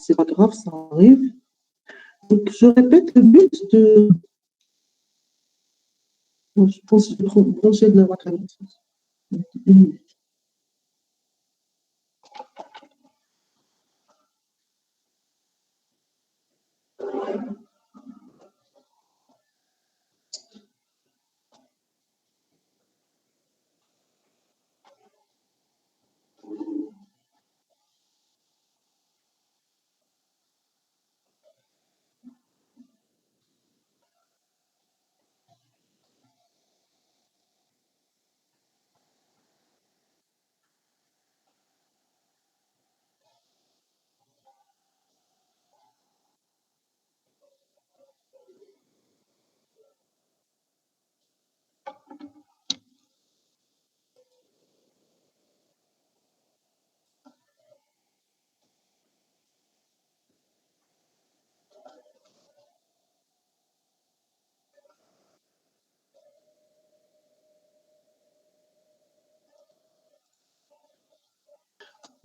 c'est pas grave, ça arrive. Donc, je répète le but de. Bon, je pense que je vais brancher de la caméra.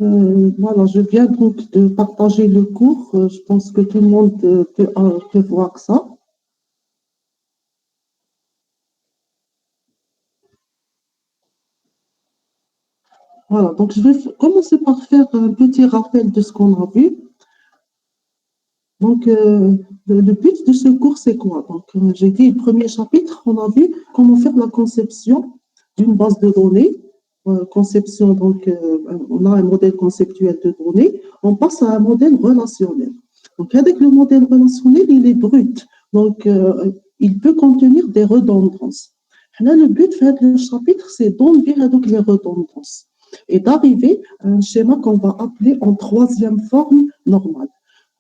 Voilà, je viens donc de partager le cours. Je pense que tout le monde peut voir ça. Voilà, donc je vais commencer par faire un petit rappel de ce qu'on a vu. Donc, le but de ce cours, c'est quoi? Donc, j'ai dit, le premier chapitre, on a vu comment faire la conception d'une base de données. Conception, donc, on a un modèle conceptuel de données. On passe à un modèle relationnel. Donc, avec le modèle relationnel, il est brut. Donc, il peut contenir des redondances. Là, le but de le chapitre, c'est d'enlever les redondances et d'arriver à un schéma qu'on va appeler en troisième forme normale.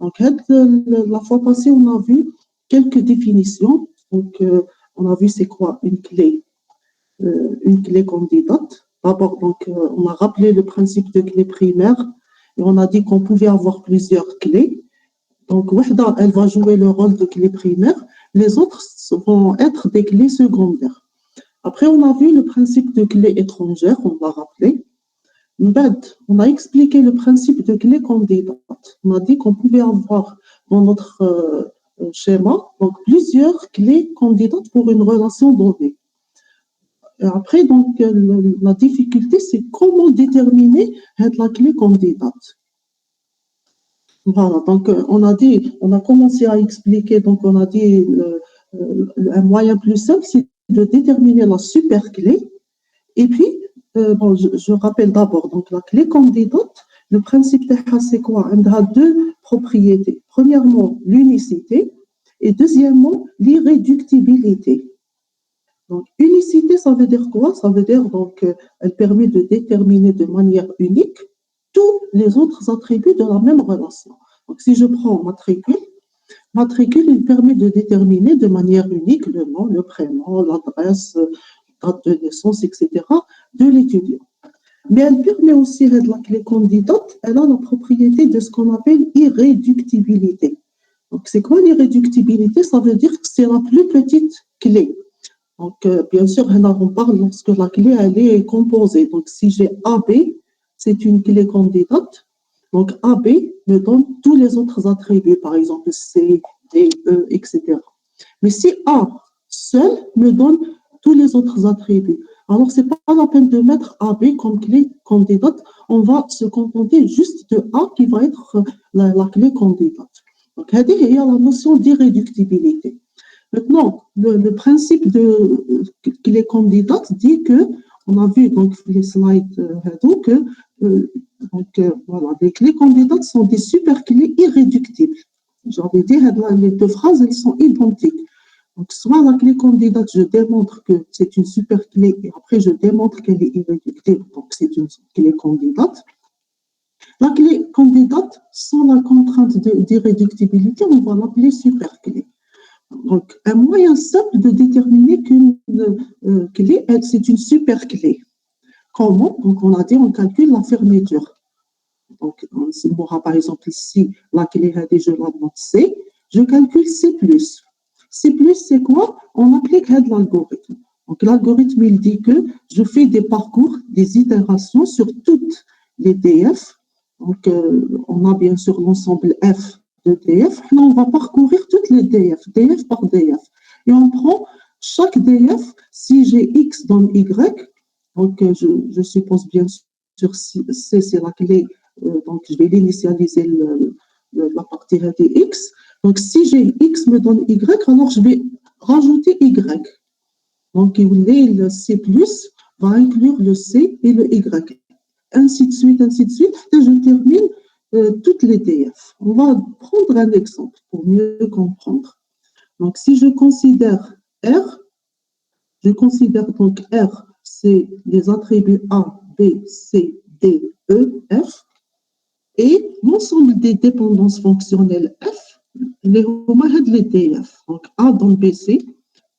Donc, la fois passée, on a vu quelques définitions. Donc, on a vu c'est quoi une clé candidate. D'abord, donc, on a rappelé le principe de clé primaire et on a dit qu'on pouvait avoir plusieurs clés. Donc, Wahda, elle va jouer le rôle de clé primaire. Les autres vont être des clés secondaires. Après, on a vu le principe de clé étrangère, on l'a rappelé. On a expliqué le principe de clé candidate. On a dit qu'on pouvait avoir dans notre schéma donc plusieurs clés candidates pour une relation donnée. Et après, donc, la difficulté, c'est comment déterminer la clé candidate. Voilà, donc on a commencé à expliquer, donc on a dit un moyen plus simple, c'est de déterminer la superclé. Et puis, bon, je rappelle d'abord, donc la clé candidate, le principe de c'est quoi? Elle a deux propriétés. Premièrement, l'unicité et deuxièmement, l'irréductibilité. Donc, unicité, ça veut dire quoi? Ça veut dire, donc, elle permet de déterminer de manière unique tous les autres attributs de la même relation. Donc, si je prends matricule, il permet de déterminer de manière unique le nom, le prénom, l'adresse, date de naissance, etc., de l'étudiant. Mais elle permet aussi, la clé candidate, elle a la propriété de ce qu'on appelle irréductibilité. Donc, c'est quoi l'irréductibilité? Ça veut dire que c'est la plus petite clé. Donc, bien sûr, on parle lorsque la clé elle est composée. Donc, si j'ai AB, c'est une clé candidate. Donc, AB me donne tous les autres attributs, par exemple C, D, E, etc. Mais si A seul me donne tous les autres attributs, alors ce n'est pas la peine de mettre AB comme clé candidate. On va se contenter juste de A qui va être la clé candidate. Donc, il y a la notion d'irréductibilité. Maintenant, le principe de clé candidate dit que, on a vu donc les slides que voilà, les clés candidates sont des superclés irréductibles. J'avais dit, les deux phrases, elles sont identiques. Donc, soit la clé candidate, je démontre que c'est une superclé et après je démontre qu'elle est irréductible, donc c'est une clé candidate. La clé candidate, sans la contrainte d'irréductibilité, on va l'appeler superclé. Donc, un moyen simple de déterminer qu'une clé, c'est une superclé. Comment? Donc, on a dit, on calcule la fermeture. Donc, on aura par exemple ici la clé je la note C, je calcule C+. C+, c'est quoi? On applique l'algorithme. Donc, l'algorithme, il dit que je fais des parcours, des itérations sur toutes les DF Donc, on a bien sûr l'ensemble F de DF. Là, on va parcourir toutes les DF, DF par DF. Et on prend chaque DF, si j'ai X donne Y, donc je suppose bien sûr C, c'est la clé, donc je vais l'initialiser la partie de X. Donc, si j'ai X me donne Y, alors je vais rajouter Y. Donc, le C+, va inclure le C et le Y. Ainsi de suite, et je termine toutes les DF. On va prendre un exemple pour mieux comprendre. Donc, si je considère R, je considère donc R, c'est les attributs A, B, C, D, E, F, et l'ensemble des dépendances fonctionnelles F, les DF. Donc, A dans BC,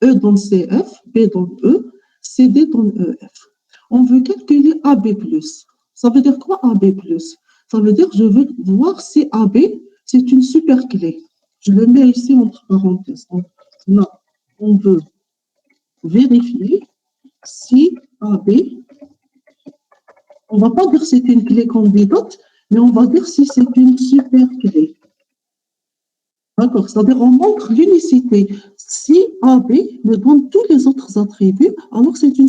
E dans CF, B dans E, CD dans EF. On veut calculer AB+. Ça veut dire quoi AB+? Ça veut dire que je veux voir si AB, c'est une super clé. Je le mets ici entre parenthèses. Donc, là, on veut vérifier si AB, on ne va pas dire si c'est une clé candidate, mais on va dire si c'est une super clé. D'accord, c'est-à-dire on montre l'unicité. Si AB me donne tous les autres attributs, alors c'est une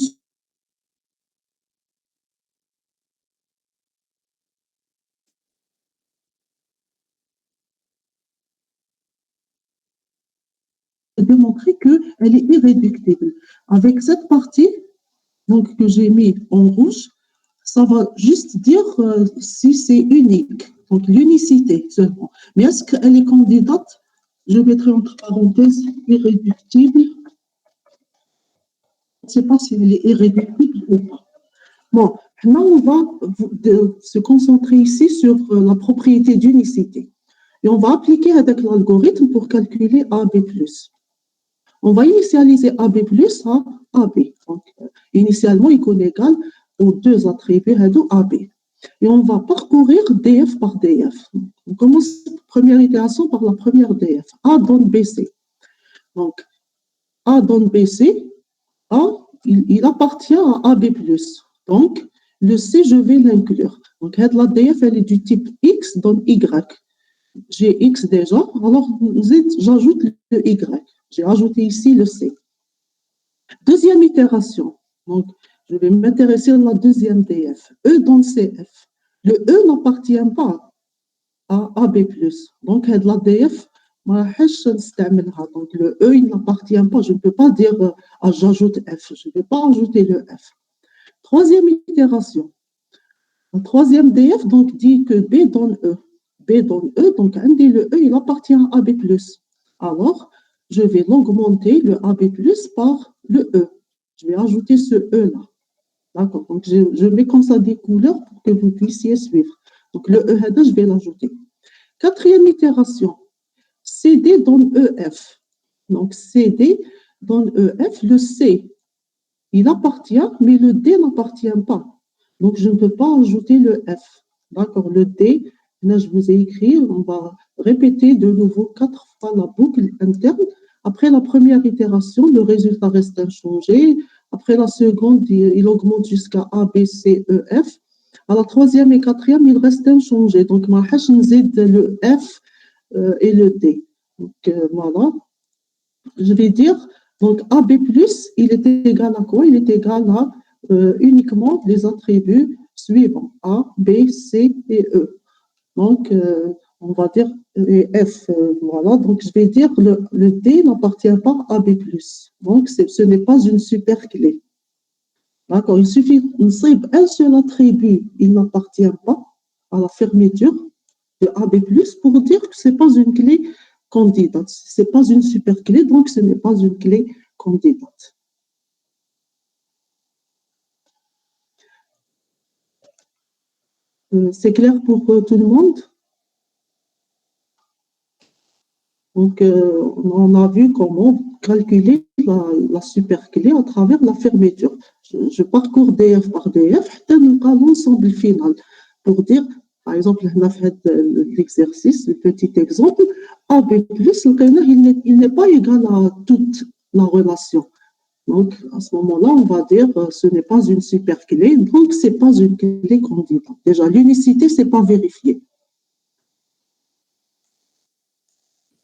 démontrer qu'elle est irréductible. Avec cette partie donc, que j'ai mis en rouge, ça va juste dire si c'est unique, donc l'unicité seulement. Mais est-ce qu'elle est candidate? Je mettrai entre parenthèses irréductible. Je ne sais pas si elle est irréductible ou pas. Bon, là, on va se concentrer ici sur la propriété d'unicité. Et on va appliquer avec l'algorithme pour calculer AB+. On va initialiser AB+ à AB. Donc, initialement, il est égal aux deux attributs de AB. Et on va parcourir DF par DF. On commence la première itération par la première DF. A donne BC. Donc, A donne BC. A, il appartient à AB+. Donc, le C, je vais l'inclure. Donc, la DF, elle est du type X donne Y. J'ai X déjà, alors j'ajoute le Y. J'ai ajouté ici le C. Deuxième itération. Donc, je vais m'intéresser à la deuxième DF. E dans CF. Le E n'appartient pas à AB+. Donc, la DF, donc le E, il n'appartient pas. Je ne peux pas dire j'ajoute F. Je ne vais pas ajouter le F. Troisième itération. La troisième DF donc, dit que B donne E. B donne E, donc le E, il appartient à AB+. Alors, je vais l'augmenter, le AB+, par le E. Je vais ajouter ce E-là. D'accord, donc je mets comme ça des couleurs pour que vous puissiez suivre. Donc le E, je vais l'ajouter. Quatrième itération, CD donne EF. Donc CD donne EF, le C, il appartient, mais le D n'appartient pas. Donc je ne peux pas ajouter le F. D'accord, le D, là je vous ai écrit, on va répéter de nouveau 4 fois la boucle interne. Après la première itération, le résultat reste inchangé. Après la seconde, il augmente jusqu'à A, B, C, E, F. À la troisième et quatrième, il reste inchangé. Donc, ma hash le F et le D. Donc, voilà. Je vais dire, donc AB+, il est égal à quoi? Il est égal à uniquement les attributs suivants. A, B, C et E. Donc, on va dire F, voilà. Donc, je vais dire le D n'appartient pas à B+. Donc, ce n'est pas une super clé. D'accord, il suffit un seul attribut, il n'appartient pas à la fermeture de AB+, pour dire que ce n'est pas une clé candidate. Ce n'est pas une super clé, donc ce n'est pas une clé candidate. C'est clair pour tout le monde? Donc, on a vu comment calculer la super clé à travers la fermeture. Je parcours DF par DF, jusqu'à l'ensemble final pour dire, par exemple, on a fait l'exercice, le petit exemple, AB+, il n'est pas égal à toute la relation. Donc, à ce moment-là, on va dire ce n'est pas une superclé, donc ce n'est pas une clé candidate. Déjà, l'unicité, ce n'est pas vérifié.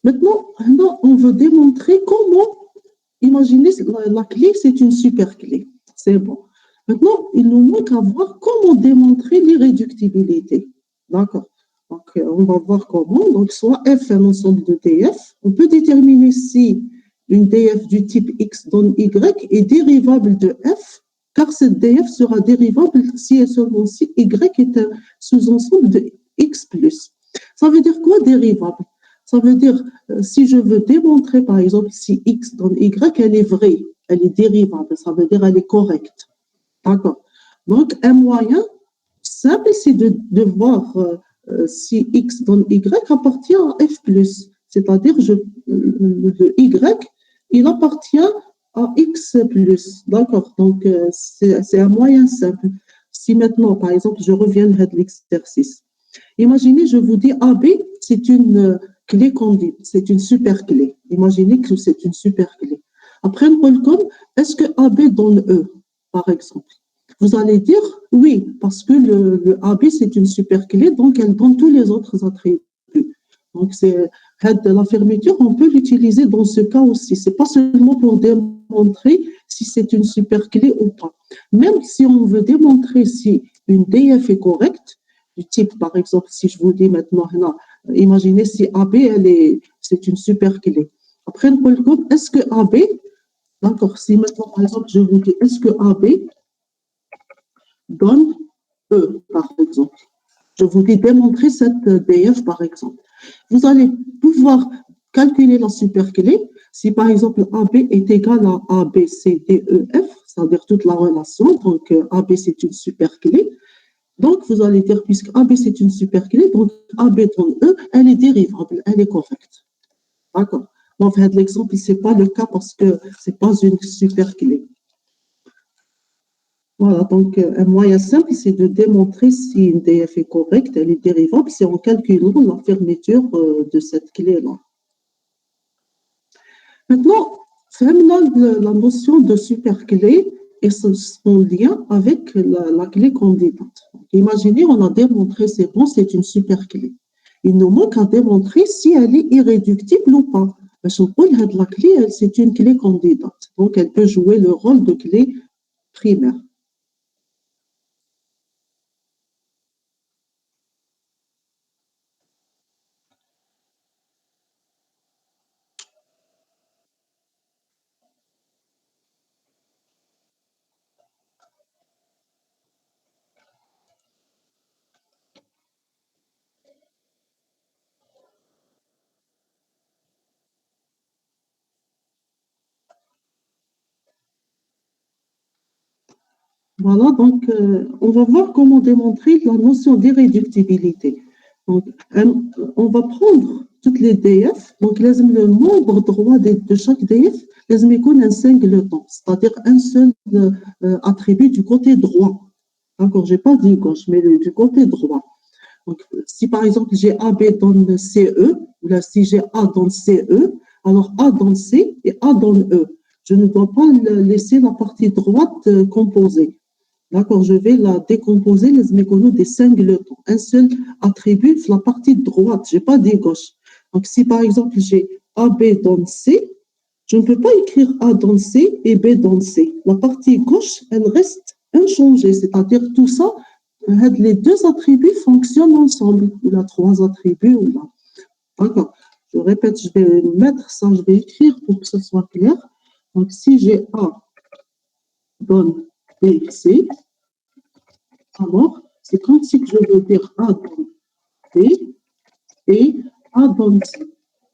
Maintenant, on veut démontrer comment, imaginez, la clé, c'est une superclé. C'est bon. Maintenant, il nous manque à voir comment démontrer l'irréductibilité. D'accord. Donc, on va voir comment. Donc, soit F est un ensemble de DF. On peut déterminer si une DF du type X donne Y est dérivable de F, car cette DF sera dérivable si et seulement si Y est un sous-ensemble de X plus. Ça veut dire quoi dérivable? Ça veut dire, si je veux démontrer, par exemple, si X donne Y, elle est vraie, elle est dérivable, ça veut dire elle est correcte. D'accord. Donc, un moyen simple, c'est de voir si X donne Y appartient à F+. C'est-à-dire, le Y, il appartient à X+. D'accord. Donc, c'est un moyen simple. Si maintenant, par exemple, je reviens à l'exercice. Imaginez, je vous dis AB, c'est une clé candide, c'est une super clé. Imaginez que c'est une super clé. Après le welcome, est-ce que AB donne E, par exemple? Vous allez dire oui, parce que le AB, c'est une super clé, donc elle donne tous les autres attributs. Donc, c'est la fermeture, on peut l'utiliser dans ce cas aussi. Ce n'est pas seulement pour démontrer si c'est une super clé ou pas. Même si on veut démontrer si une DF est correcte, du type, par exemple, si je vous dis maintenant, là, imaginez si AB, c'est une super clé. Après, est-ce que AB, d'accord, si maintenant, par exemple, je vous dis, est-ce que AB donne E, par exemple? Je vous dis démontrer cette DF, par exemple. Vous allez pouvoir calculer la superclé. Si, par exemple, AB est égal à AB, C, D, E, F, c'est-à-dire toute la relation, donc AB, c'est une superclé. Donc, vous allez dire, puisque AB, c'est une superclé, donc AB donne E, elle est dérivable, elle est correcte. D'accord. En fait, l'exemple, ce n'est pas le cas parce que ce n'est pas une superclé. Voilà, donc un moyen simple, c'est de démontrer si une DF est correcte, elle est dérivable, c'est en calculant la fermeture de cette clé-là. Maintenant, la notion de superclé et son lien avec la clé candidate. Imaginez, on a démontré, c'est bon, c'est une superclé. Il nous manque à démontrer si elle est irréductible ou pas. La clé, c'est une clé candidate, donc elle peut jouer le rôle de clé primaire. Voilà, donc on va voir comment démontrer la notion d'irréductibilité. Donc, on va prendre toutes les DF, donc le membre droit de chaque DF, les un singleton, c'est-à-dire un seul attribut du côté droit. D'accord, je n'ai pas dit gauche, mais du côté droit. Donc, si par exemple j'ai AB dans CE, ou là si j'ai A dans CE, alors A dans C et A dans E. Je ne dois pas laisser la partie droite composée. D'accord, je vais la décomposer, les mécanos des singletons. Un seul attribut, la partie droite, je n'ai pas dit gauche. Donc, si par exemple j'ai AB dans C, je ne peux pas écrire A dans C et B dans C. La partie gauche, elle reste inchangée, c'est-à-dire tout ça, les deux attributs fonctionnent ensemble, ou là, trois attributs, ou là. D'accord, je répète, je vais mettre ça, je vais écrire pour que ce soit clair. Donc, si j'ai A dans B, C, alors, c'est comme si je veux dire A dans B et A dans C,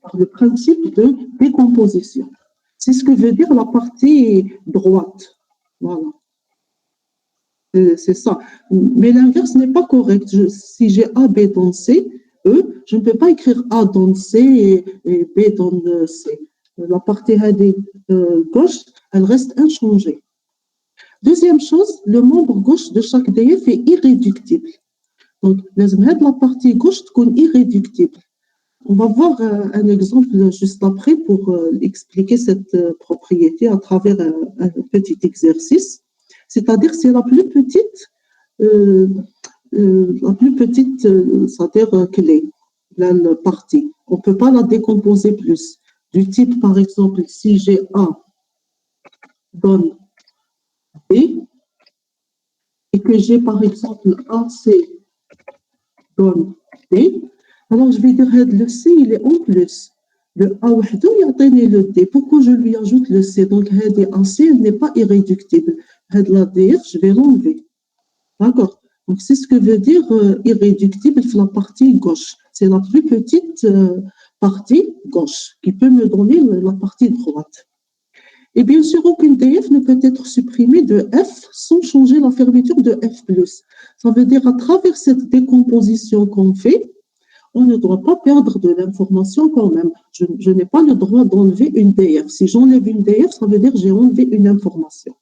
par le principe de décomposition. C'est ce que veut dire la partie droite. Voilà. C'est ça. Mais l'inverse n'est pas correct. Si j'ai A, B dans C, E, je ne peux pas écrire A dans C et B dans C. La partie gauche, elle reste inchangée. Deuxième chose, le membre gauche de chaque DF est irréductible. Donc, la partie gauche est irréductible. On va voir un exemple juste après pour expliquer cette propriété à travers un petit exercice. C'est-à-dire, c'est euh, la plus petite c'est-à-dire clé, la partie. On ne peut pas la décomposer plus. Du type, par exemple, si j'ai A donne B et que j'ai, par exemple, AC donne D, alors je vais dire le C, il est en plus. Le A وحده يعطيني le D. Pourquoi je lui ajoute le C? Donc, AC n'est pas irréductible. La DF, je vais l'enlever. D'accord. Donc, c'est ce que veut dire irréductible sur la partie gauche. C'est la plus petite partie gauche qui peut me donner la partie droite. Et bien sûr, aucune DF ne peut être supprimée de F sans changer la fermeture de F+. Ça veut dire à travers cette décomposition qu'on fait, on ne doit pas perdre de l'information quand même. Je n'ai pas le droit d'enlever une DF. Si j'enlève une DF, ça veut dire que j'ai enlevé une information.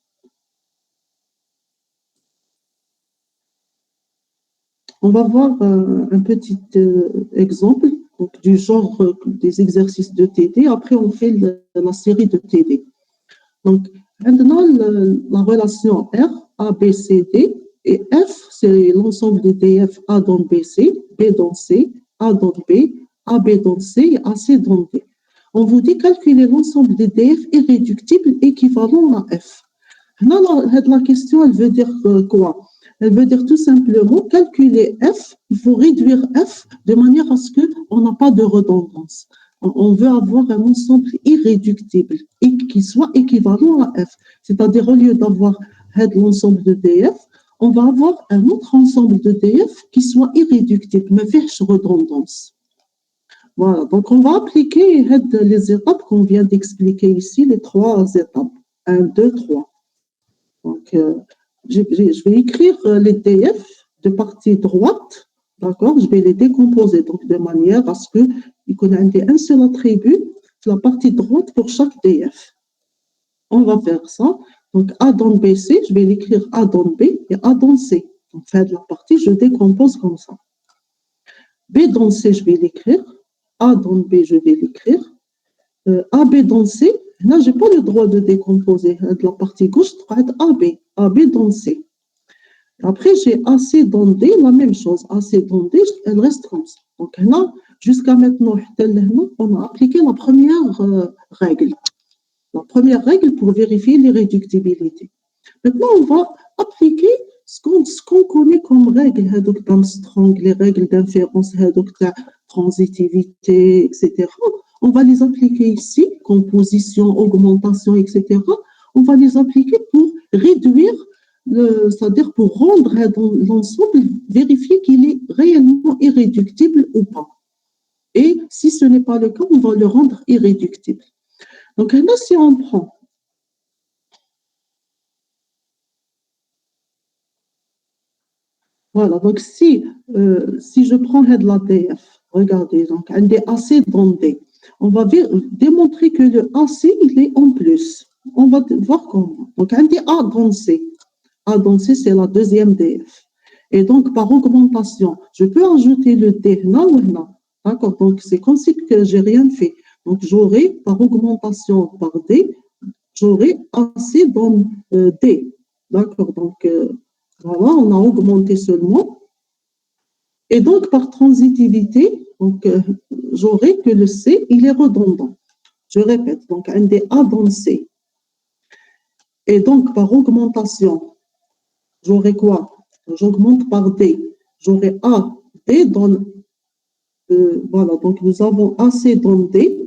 On va voir un petit exemple donc, du genre des exercices de TD. Après, on fait la série de TD. Donc, maintenant, la relation R, A, B, C, D, et F, c'est l'ensemble des DF A dans B, C, B dans C, A dans B, AB dans C et AC dans D. On vous dit calculer l'ensemble des DF irréductibles équivalent à F. Non, la question, elle veut dire quoi? Elle veut dire tout simplement calculer F, il faut réduire F de manière à ce qu'on n'a pas de redondance. On veut avoir un ensemble irréductible et qui soit équivalent à F. C'est-à-dire, au lieu d'avoir l'ensemble de DF, on va avoir un autre ensemble de DF qui soit irréductible, mais fait redondance. Voilà, donc on va appliquer les étapes qu'on vient d'expliquer ici, les trois étapes. 1, 2, 3. Donc, je vais écrire les DF de partie droite, d'accord? Je vais les décomposer donc, de manière à ce qu'il connaisse un seul attribut sur la partie droite pour chaque DF. On va faire ça. Donc, A dans BC, je vais l'écrire A dans B et A dans C. Donc, fin de la partie, je décompose comme ça. B dans C, je vais l'écrire. A dans B, je vais l'écrire. AB dans C, là, je n'ai pas le droit de décomposer. De la partie gauche, ça va être AB. AB dans C. Après, j'ai AC dans D, la même chose. AC dans D, elle reste comme ça. Donc là, jusqu'à maintenant, on a appliqué la première règle. La première règle pour vérifier l'irréductibilité. Maintenant, on va appliquer ce qu'on connaît comme règles d'Armstrong, les règles d'inférence, la transitivité, etc. On va les appliquer ici, composition, augmentation, etc. On va les appliquer pour réduire, c'est-à-dire pour rendre l'ensemble, vérifier qu'il est réellement irréductible ou pas. Et si ce n'est pas le cas, on va le rendre irréductible. Donc là, si on prend voilà, donc si je prends l'ADF, regardez, donc un des AC dans D, on va démontrer que le AC, il est en plus. On va voir comment. Donc un des A dans C. A dans C, c'est la deuxième DF. Et donc, par augmentation, je peux ajouter le D, là ou là. D'accord, donc c'est comme si que j'ai rien fait. Donc j'aurai, par augmentation par D, j'aurai AC dans D. D'accord, donc voilà, on a augmenté seulement. Et donc, par transitivité, donc, j'aurai que le C, il est redondant. Je répète, donc un des A dans le C. Et donc, par augmentation, j'aurai quoi? J'augmente par D. J'aurai A, D dans... voilà, donc nous avons AC dans D.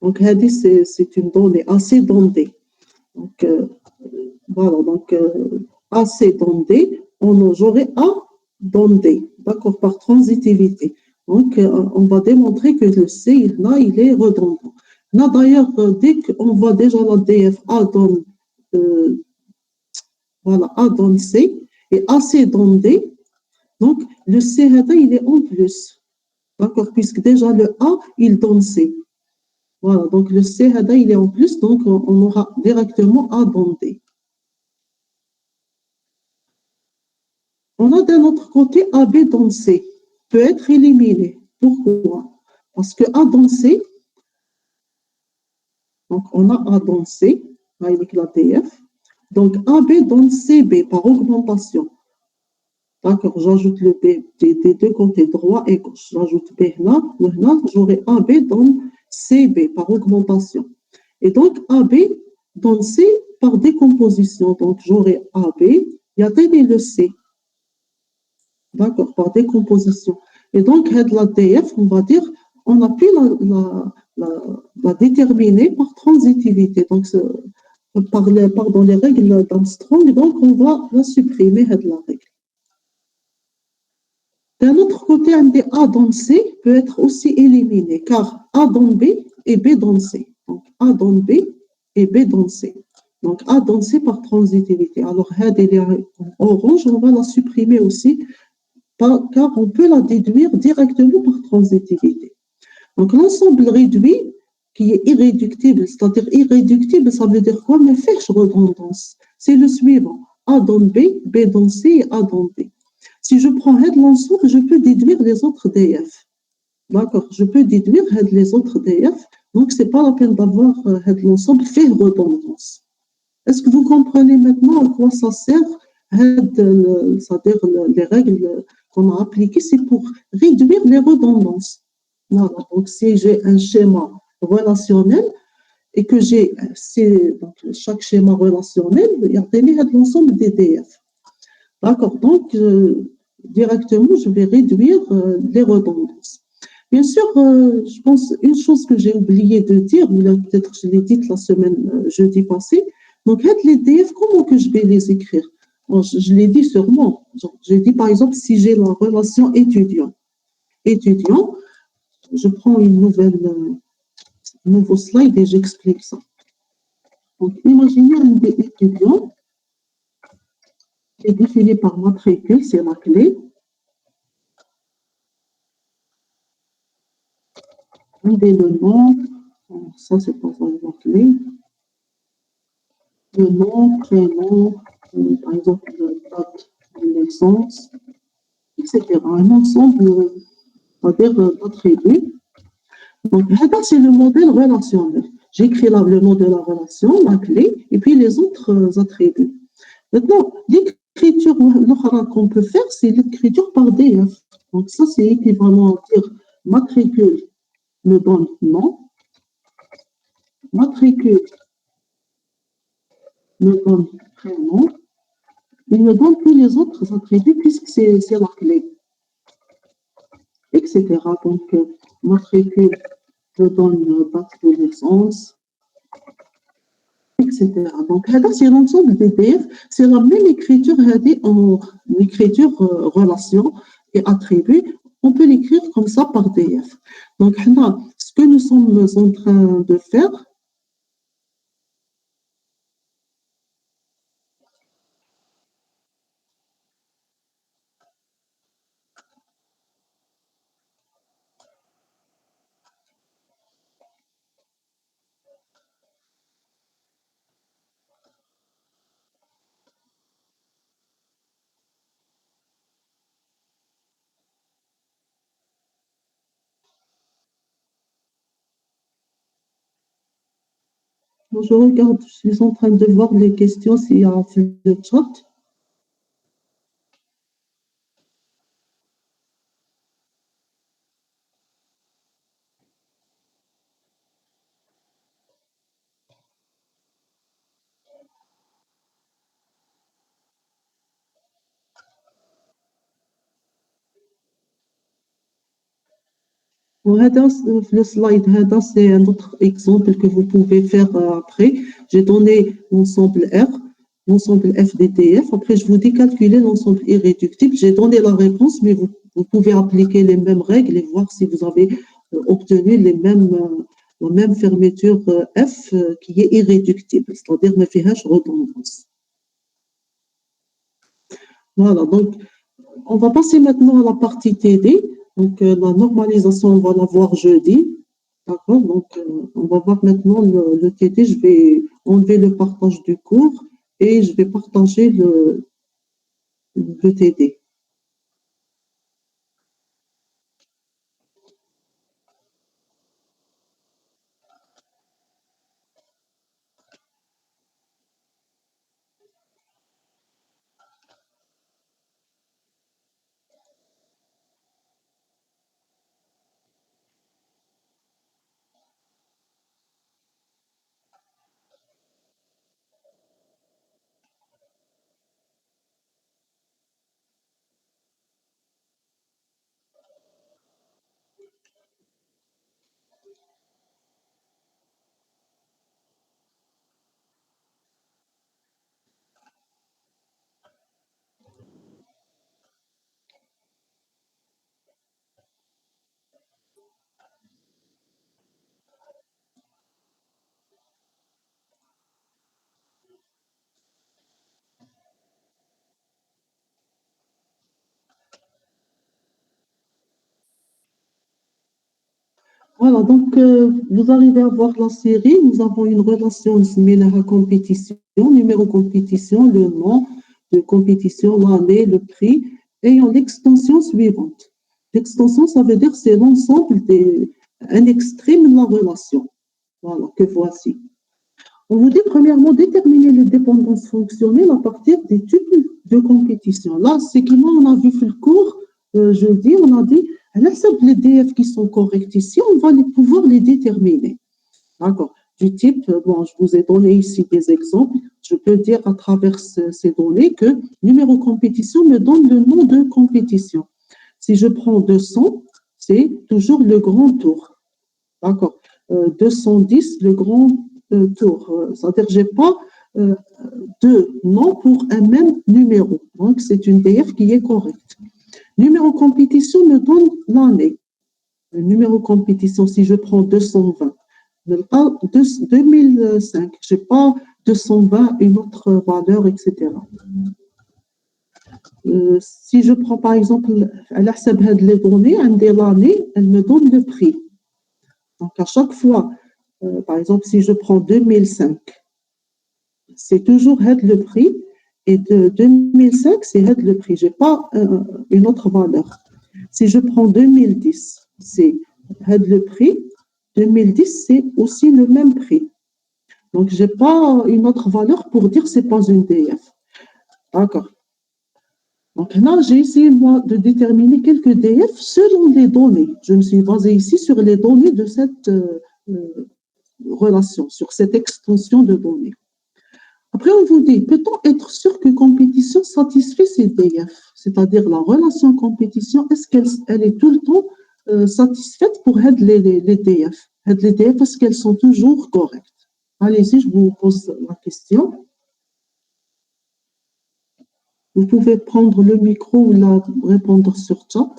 Donc, c'est une donnée, AC dans D. Donc, voilà, donc AC dans D, j'aurai A dans D, d'accord, par transitivité. Donc, on va démontrer que le C, là, il est redondant. Là, d'ailleurs, dès qu'on voit déjà la DF A dans, euh, voilà, A dans C et AC dans D, donc le C, il est en plus, d'accord, puisque déjà le A, il donne C. Voilà, donc le C, il est en plus, donc on aura directement A dans D. On a d'un autre côté AB dans C, peut être éliminé. Pourquoi? Parce que A dans C, donc on a A dans C, avec la TF. Donc AB dans CB par augmentation. D'accord, j'ajoute le B des deux côtés, droit et gauche. J'ajoute B là, j'aurai AB dans CB par augmentation. Et donc AB dans C par décomposition. Donc j'aurai AB, il y a le C. D'accord, par décomposition. Et donc, la DF, on va dire, on a pu la déterminer par transitivité. Donc, dans les règles d'Armstrong, donc on va la supprimer, la règle. D'un autre côté, un des A dans C peut être aussi éliminé, car A dans B et B dans C. Donc, A dans B et B dans C. Donc, A dans C par transitivité. Alors, en orange, on va la supprimer aussi car on peut la déduire directement par transitivité. Donc, l'ensemble réduit, qui est irréductible, c'est-à-dire irréductible, ça veut dire quoi? Mais fait redondance. C'est le suivant. A dans B, B dans C et A dans D. Si je prends l'ensemble, je peux déduire les autres DF. D'accord? Je peux déduire les autres DF. Donc, ce n'est pas la peine d'avoir l'ensemble fait redondance. Est-ce que vous comprenez maintenant à quoi ça sert? C'est-à-dire les règles qu'on a appliquées, c'est pour réduire les redondances. Voilà. Donc, si j'ai un schéma relationnel et que j'ai chaque schéma relationnel, il y a l'ensemble des DF. D'accord. Donc, directement, je vais réduire les redondances. Bien sûr, je pense une chose que j'ai oublié de dire, ou peut-être je l'ai dite la semaine jeudi passé. Donc, les DF, comment que je vais les écrire? Bon, je l'ai dit sûrement. J'ai dit, par exemple, si j'ai la relation étudiant, je prends un nouveau slide et j'explique ça. Donc, imaginez un des étudiants qui est défini par matricule, c'est la clé. Un des le nom, ça c'est pas la clé. Le nom, prénom, par exemple, la date de naissance, etc. Un ensemble, c'est-à-dire d'attributs. Donc, c'est le modèle relationnel. J'écris le nom de la relation, la clé, et puis les autres attributs. Maintenant, l'écriture qu'on peut faire, c'est l'écriture par DF. Donc, ça, c'est équivalent à dire matricule me donne nom, matricule me donne prénom, il me donne tous les autres attributs puisque c'est la clé, etc. Donc, matricule me donne date de naissance, etc. Donc, c'est l'ensemble des DF, c'est la même écriture en écriture relation et attribut. On peut l'écrire comme ça par DF. Donc, ce que nous sommes en train de faire, je regarde, je suis en train de voir les questions s'il y a le chat. Le slide, c'est un autre exemple que vous pouvez faire après. J'ai donné l'ensemble R, l'ensemble F des TF. Après, je vous dis calculer l'ensemble irréductible. J'ai donné la réponse, mais vous pouvez appliquer les mêmes règles et voir si vous avez obtenu la même fermeture F qui est irréductible, c'est-à-dire ne fait redondance. Voilà, donc on va passer maintenant à la partie TD. Donc, la normalisation, on va la voir jeudi. D'accord? Donc, on va voir maintenant le TD. Je vais enlever le partage du cours et je vais partager le TD. Voilà, donc vous arrivez à voir la série. Nous avons une relation similaire à compétition, numéro compétition, le nom de compétition, l'année, le prix, ayant l'extension suivante. L'extension, ça veut dire c'est l'ensemble un extrême de la relation. Voilà, que voici. On vous dit premièrement déterminer les dépendances fonctionnelles à partir des types de compétition. Là, c'est comment on a vu le cours, jeudi, on a dit, à la les DF qui sont corrects ici, on va pouvoir les déterminer. D'accord. Du type, bon, je vous ai donné ici des exemples. Je peux dire à travers ces données que numéro compétition me donne le nom de compétition. Si je prends 200, c'est toujours le grand tour. D'accord. 210, le grand tour. C'est-à-dire que je n'ai pas deux noms pour un même numéro. Donc, c'est une DF qui est correcte. Numéro compétition me donne l'année. Le numéro compétition, si je prends 220, 2005, je n'ai pas 220, une autre valeur, etc. Si je prends par exemple, elle accepte les données, l'année, elle me donne le prix. Donc, à chaque fois, par exemple, si je prends 2005, c'est toujours le prix, et de 2005, c'est le prix. Je n'ai pas une autre valeur. Si je prends 2010, c'est le prix. 2010, c'est aussi le même prix. Donc, je n'ai pas une autre valeur pour dire que ce n'est pas une DF. D'accord. Donc là, j'ai essayé, moi, de déterminer quelques DF selon les données. Je me suis basée ici sur les données de cette relation, sur cette extension de données. Après, on vous dit, peut-on être sûr que compétition satisfait ces DF? C'est-à-dire la relation compétition, est-ce qu'elle est tout le temps satisfaite pour aider les DF? Les DF, est-ce qu'elles sont toujours correctes? Allez-y, je vous pose la question. Vous pouvez prendre le micro ou la répondre sur chat.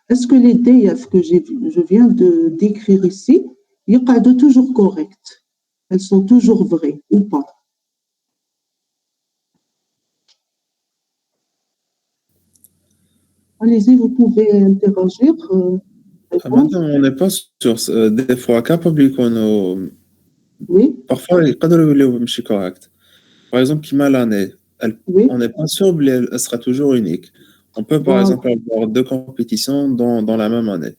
Est-ce que les DF que je viens de décrire ici, il n'y a pas de toujours correctes? Elles sont toujours vraies ou pas? Allez-y, vous pouvez interagir. Maintenant, on n'est pas sûr. Des fois, capable qu'on Oui, parfois, il يقدروا مش correct. Par exemple, qui mal l'année, oui, on n'est pas sûr qu'elle sera toujours unique. On peut, par voilà, exemple, avoir deux compétitions dans la même année.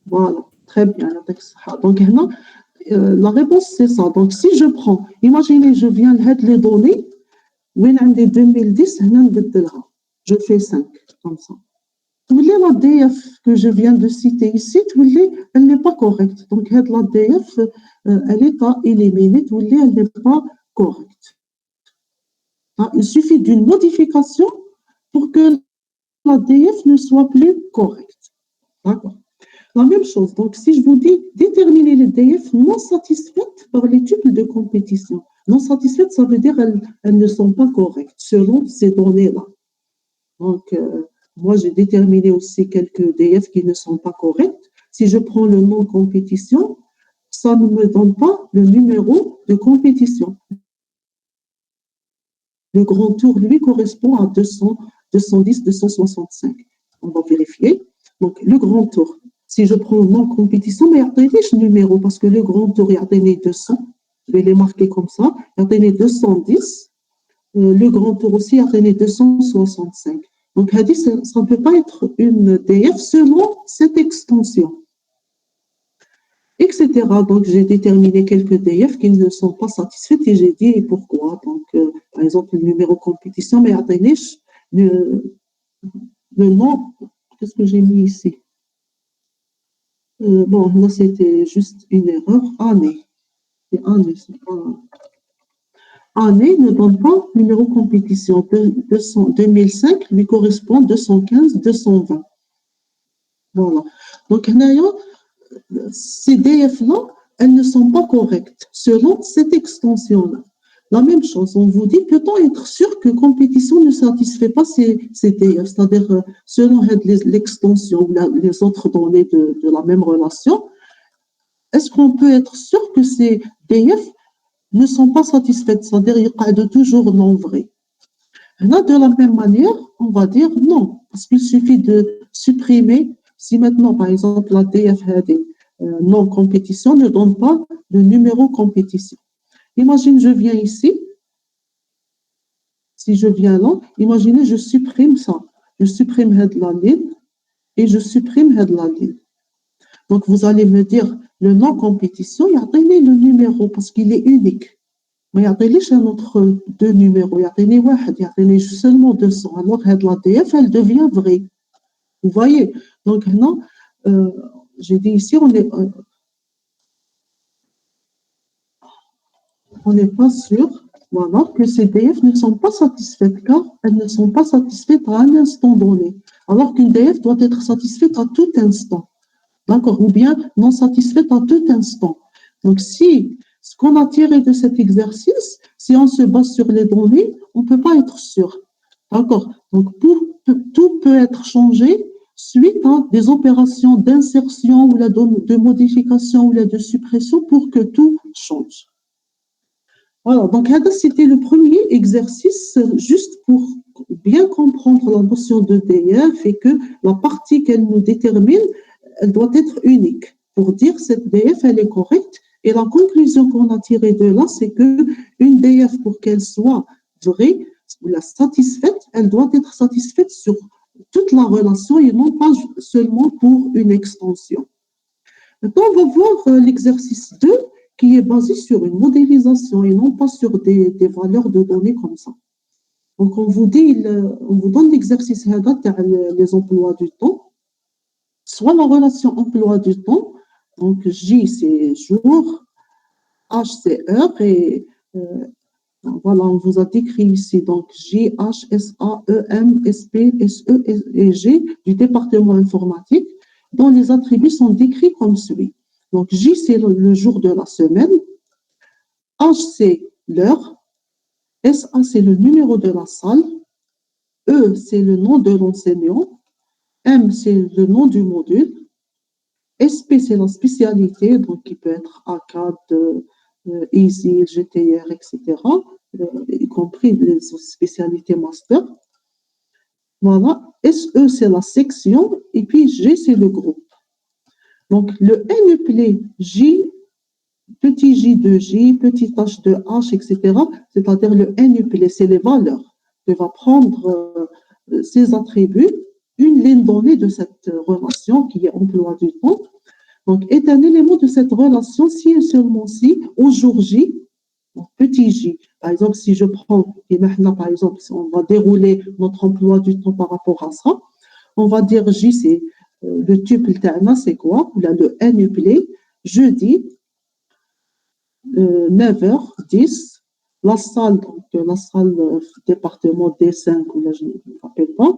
voilà, très bien. Donc, maintenant, la réponse, c'est ça. Donc, si je prends, imaginez, je viens de les données, وين 2010 هنا نبدلها. Je fais 5, comme ça. La DF que je viens de citer ici, elle n'est pas correcte. Donc, la DF, elle est à éliminer, elle n'est pas correcte. Il suffit d'une modification pour que la DF ne soit plus correcte. D'accord. La même chose. Donc, si je vous dis déterminer les DF non satisfaites par les types de compétition. Non satisfaites, ça veut dire qu'elles ne sont pas correctes selon ces données-là. Donc, moi, j'ai déterminé aussi quelques DF qui ne sont pas corrects. Si je prends le nom compétition, ça ne me donne pas le numéro de compétition. Le grand tour, lui, correspond à 200, 210, 265. On va vérifier. Donc, le grand tour. Si je prends le nom compétition, mais il y a des numéros parce que le grand tour, il y a donné 200. Je vais les marquer comme ça. Il y a donné 210. Le grand tour aussi, il y a donné 265. Donc, ça ne peut pas être une DF selon cette extension, etc. Donc, j'ai déterminé quelques DF qui ne sont pas satisfaites et j'ai dit pourquoi. Donc, par exemple, le numéro compétition, mais le nom, qu'est-ce que j'ai mis ici? Bon, là, c'était juste une erreur. Année. C'est année, c'est pas... Année ne donne pas numéro compétition. 2005 lui correspond 215, 220. Voilà. Donc, ces DF-là, elles ne sont pas correctes selon cette extension-là. La même chose, on vous dit, peut-on être sûr que compétition ne satisfait pas ces DF, c'est-à-dire selon l'extension ou les autres données de la même relation, est-ce qu'on peut être sûr que ces DF ne sont pas satisfaites, c'est-à-dire qu'il y a de toujours non vrai? Là, de la même manière, on va dire non, parce qu'il suffit de supprimer, si maintenant, par exemple, la DF non compétition ne donne pas de numéro compétition. Imagine, je viens ici. Si je viens là, imaginez, je supprime ça. Je supprime la ligne et je supprime la ligne. Donc, vous allez me dire, le non compétition, il y a le numéro parce qu'il est unique. Mais il y a un autre deux numéros. Il y a seulement 200. Alors, la DF, elle devient vraie. Vous voyez? Donc, non, j'ai dit ici, on n'est pas sûr, voilà, que ces DF ne sont pas satisfaites car elles ne sont pas satisfaites à un instant donné. Alors qu'une DF doit être satisfaite à tout instant. D'accord? Ou bien non satisfaite à tout instant. Donc, si ce qu'on a tiré de cet exercice, si on se base sur les données, on ne peut pas être sûr. D'accord? Donc, tout peut être changé suite à des opérations d'insertion ou de modification ou de suppression pour que tout change. Voilà, donc c'était le premier exercice juste pour bien comprendre la notion de DF et que la partie qu'elle nous détermine, elle doit être unique. Pour dire cette DF, elle est correcte. Et la conclusion qu'on a tirée de là, c'est qu'une DF, pour qu'elle soit vraie ou la satisfaite, elle doit être satisfaite sur toute la relation et non pas seulement pour une extension. Maintenant, on va voir l'exercice 2 qui est basé sur une modélisation et non pas sur des valeurs de données comme ça. Donc, on vous donne l'exercice les emplois du temps, soit la relation emploi du temps, donc J c'est jour, H c'est heure et voilà, on vous a décrit ici donc J, H, S, A, E, M, S, P, S, E et G du département informatique dont les attributs sont décrits comme suit. Donc J c'est le jour de la semaine, H c'est l'heure, SA c'est le numéro de la salle, E c'est le nom de l'enseignant, M c'est le nom du module, SP, c'est la spécialité, donc qui peut être ACAD, EASY, GTR, etc., y compris les spécialités master. Voilà. SE, c'est la section, et puis G, c'est le groupe. Donc, le N appelé J, petit j de J, petit h de H, etc., c'est-à-dire le N appelé, c'est les valeurs. Il va prendre ces attributs, une ligne donnée de cette relation qui est emploi du temps. Donc, est un élément de cette relation si et seulement si, au jour J, donc petit j. Par exemple, si je prends, et maintenant, par exemple, si on va dérouler notre emploi du temps par rapport à ça, on va dire J, c'est le tuple terna, c'est quoi? Là, le N uplé, jeudi, 9h10, la salle, donc la salle département D5, ou là, je ne me rappelle pas,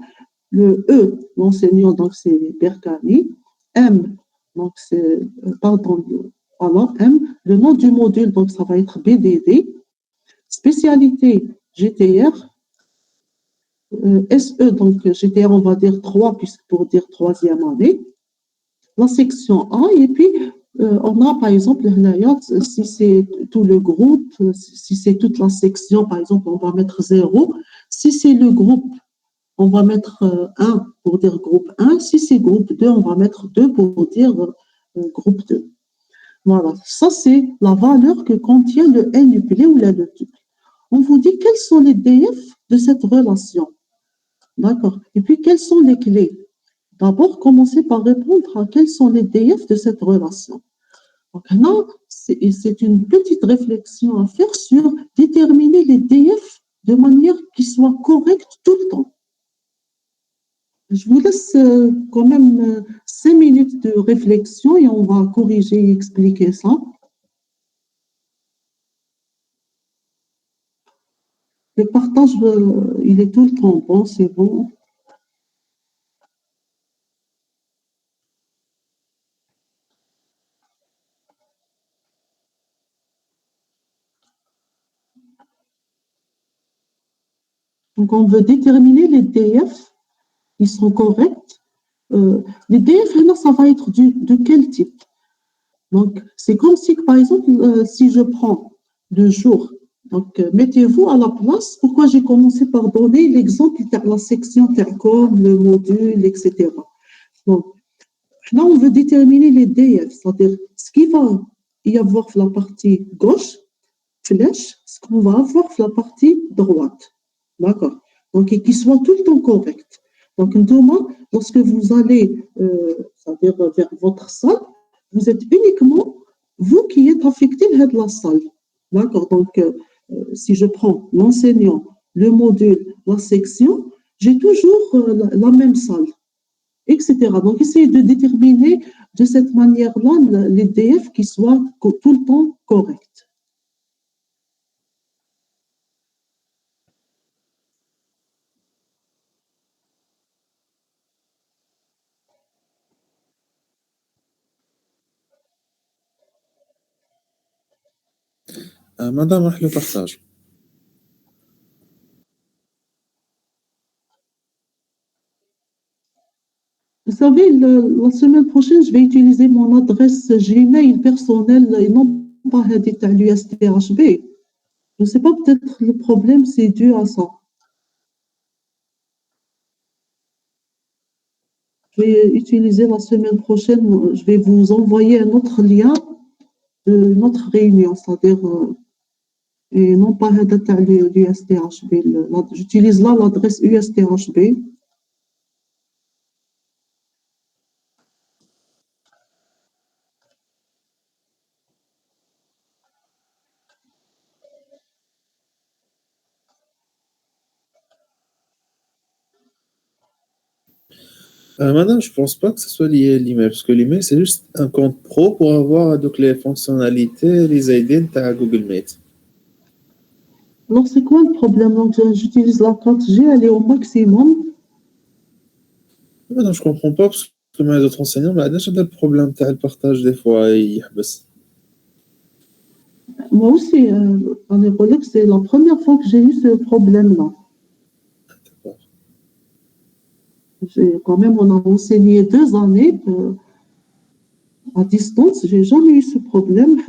le E, l'enseignant, donc c'est Berkani, M, donc c'est, pardon, voilà, M, le nom du module, donc ça va être BDD, spécialité GTR, SE, donc GTR, on va dire 3, puisque pour dire troisième année, la section A, et puis on a par exemple, si c'est tout le groupe, si c'est toute la section, par exemple, on va mettre 0, si c'est le groupe, on va mettre 1 pour dire groupe 1. Si c'est groupe 2, on va mettre 2 pour dire groupe 2. Voilà, ça c'est la valeur que contient le N uplé ou le tuple. On vous dit quels sont les DF de cette relation. D'accord. Et puis quelles sont les clés. D'abord, commencez par répondre à quels sont les DF de cette relation. Donc là, c'est une petite réflexion à faire sur déterminer les DF de manière qui soit correcte tout le temps. Je vous laisse quand même 5 minutes de réflexion et on va corriger et expliquer ça. Le partage, il est tout le temps bon, c'est bon. Donc, on veut déterminer les DF, ils sont corrects. Les DF, là, ça va être de quel type? Donc, c'est comme si, par exemple, si je prends le jour, donc mettez-vous à la place. Pourquoi j'ai commencé par donner l'exemple de la section Tercom, le module, etc. Donc, Là, on veut déterminer les DF, c'est-à-dire ce qui va y avoir dans la partie gauche, flèche, ce qu'on va avoir dans la partie droite. D'accord? Donc, et qui soit tout le temps correct. Donc, lorsque vous allez, c'est-à-dire vers votre salle, vous êtes uniquement vous qui êtes affecté de la salle. D'accord? Donc, si je prends l'enseignant, le module, la section, j'ai toujours la même salle, etc. Donc, essayez de déterminer de cette manière-là les DF qui soient tout le temps corrects. Madame, راح le partage. Vous savez, la semaine prochaine, je vais utiliser mon adresse Gmail personnelle et non pas l'USTHB. Je ne sais pas, peut-être le problème, c'est dû à ça. Je vais utiliser la semaine prochaine, je vais vous envoyer un autre lien d'une autre réunion, c'est-à-dire, et non pas l'USTHB. J'utilise là l'adresse USTHB. Madame, je pense pas que ce soit lié à l'email, parce que l'email, c'est juste un compte pro pour avoir donc, les fonctionnalités, les idées de Google Meet. Alors, c'est quoi le problème? Donc, j'utilise la 4G, elle est au maximum. Madame, je comprends pas, parce que mes autres enseignants, mais j'ai le problème de le partage des fois, il يحبس. Moi aussi, c'est la première fois que j'ai eu ce problème-là. Quand même, on a enseigné 2 années à distance. J'ai jamais eu ce problème.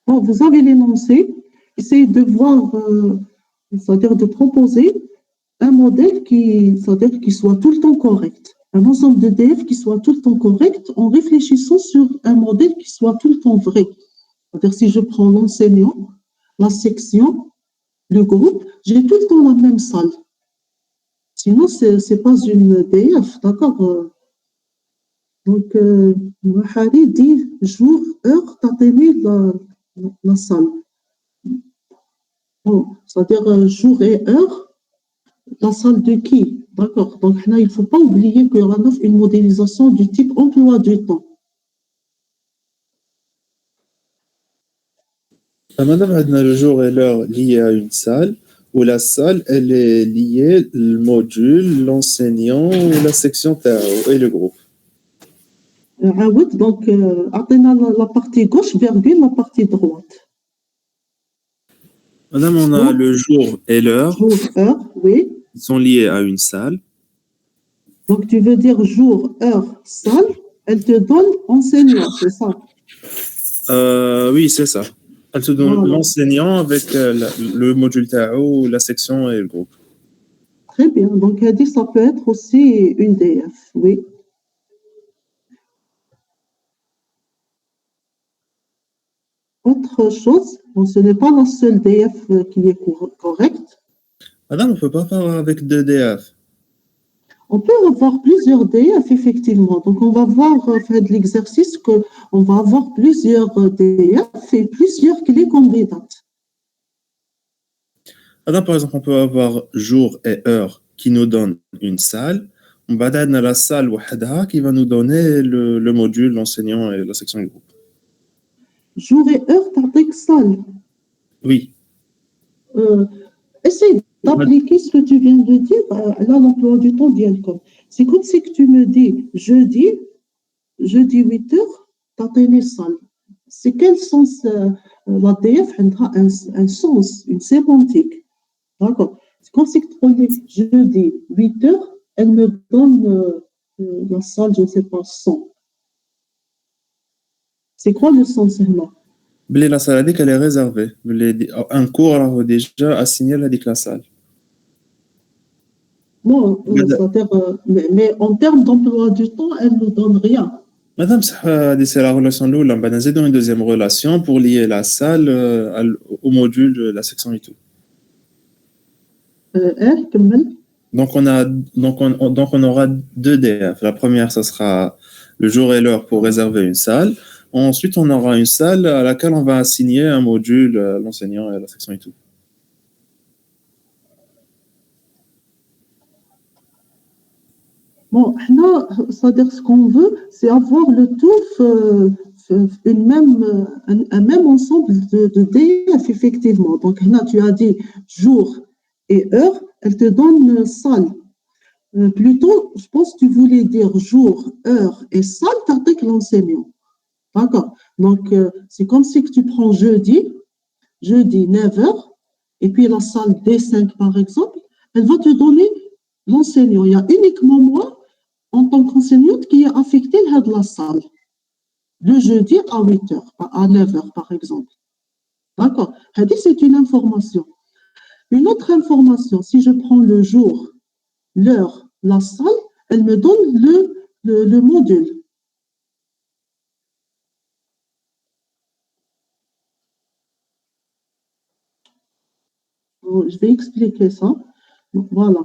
Bon, vous avez l'énoncé. Essayez de voir, c'est-à-dire de proposer un modèle c'est-à-dire qui soit tout le temps correct. Un ensemble de DF qui soit tout le temps correct en réfléchissant sur un modèle qui soit tout le temps vrai. C'est-à-dire si je prends l'enseignant, la section, le groupe, j'ai tout le temps la même salle. Sinon, c'est pas une DF, d'accord? Donc, Mahari dit jour, heure, t'atteignes la salle. Bon, c'est-à-dire jour et heure, la salle de qui? D'accord. Donc, là, il ne faut pas oublier qu'il y aura une modélisation du type emploi du temps. Madame, on a le jour et l'heure liés à une salle, où la salle, elle est liée le module, l'enseignant, la section TAO et le groupe. Donc, atteignons la partie gauche, virgule, la partie droite. Madame, on a le jour et l'heure. Jour, heure, oui. Ils sont liés à une salle. Donc, tu veux dire jour, heure, salle, elle te donne enseignant, c'est ça? Oui, c'est ça. Elle te donne l'enseignant avec le module TAO, la section et le groupe. Très bien. Donc, elle dit que ça peut être aussi une DF, oui. Autre chose, bon, ce n'est pas la seule DF qui est correcte. Madame, on ne peut pas faire avec 2 DF. On peut avoir plusieurs DF, effectivement. Donc, on va voir, faire de l'exercice qu'on va avoir plusieurs DF et plusieurs clés candidates. Madame, par exemple, on peut avoir jour et heure qui nous donne une salle. On va donner la salle qui va nous donner le module, l'enseignant et la section du groupe. Jour et heure par salle. Oui. Essaye d'appliquer ce que tu viens de dire. Là, l'emploi du temps d'Yalcom. C'est comme si que tu me dis jeudi 8 heures, tu as une salle. C'est quel sens la DF a un sens, une sémantique. D'accord. C'est comme si que tu dis jeudi 8 heures, elle me donne la salle, je ne sais pas, 100. C'est quoi le sens là? La salle elle est réservée. Un cours a déjà assigné la salle. Non, c'est-à-dire, mais en termes d'emploi du temps, elle ne donne rien. Madame, c'est la relation là. On va dans une deuxième relation pour lier la salle au module de la section et tout. كمل. Donc on aura deux DF. La première, ça sera le jour et l'heure pour réserver une salle. Ensuite, on aura une salle à laquelle on va assigner un module, l'enseignant et la section et tout. Bon, là, c'est-à-dire ce qu'on veut, c'est avoir le tout un même ensemble de DF, effectivement. Donc là, tu as dit jour et heure, elle te donne salle. Plutôt, je pense que tu voulais dire jour, heure et salle, avec l'enseignant. D'accord. Donc, c'est comme si que tu prends jeudi 9h, et puis la salle D5, par exemple, elle va te donner l'enseignant. Il y a uniquement moi, en tant qu'enseignante, qui est affectée à la salle. Le jeudi à 8h, à 9h, par exemple. D'accord. C'est une information. Une autre information, si je prends le jour, l'heure, la salle, elle me donne le module. Je vais expliquer ça. Donc, voilà.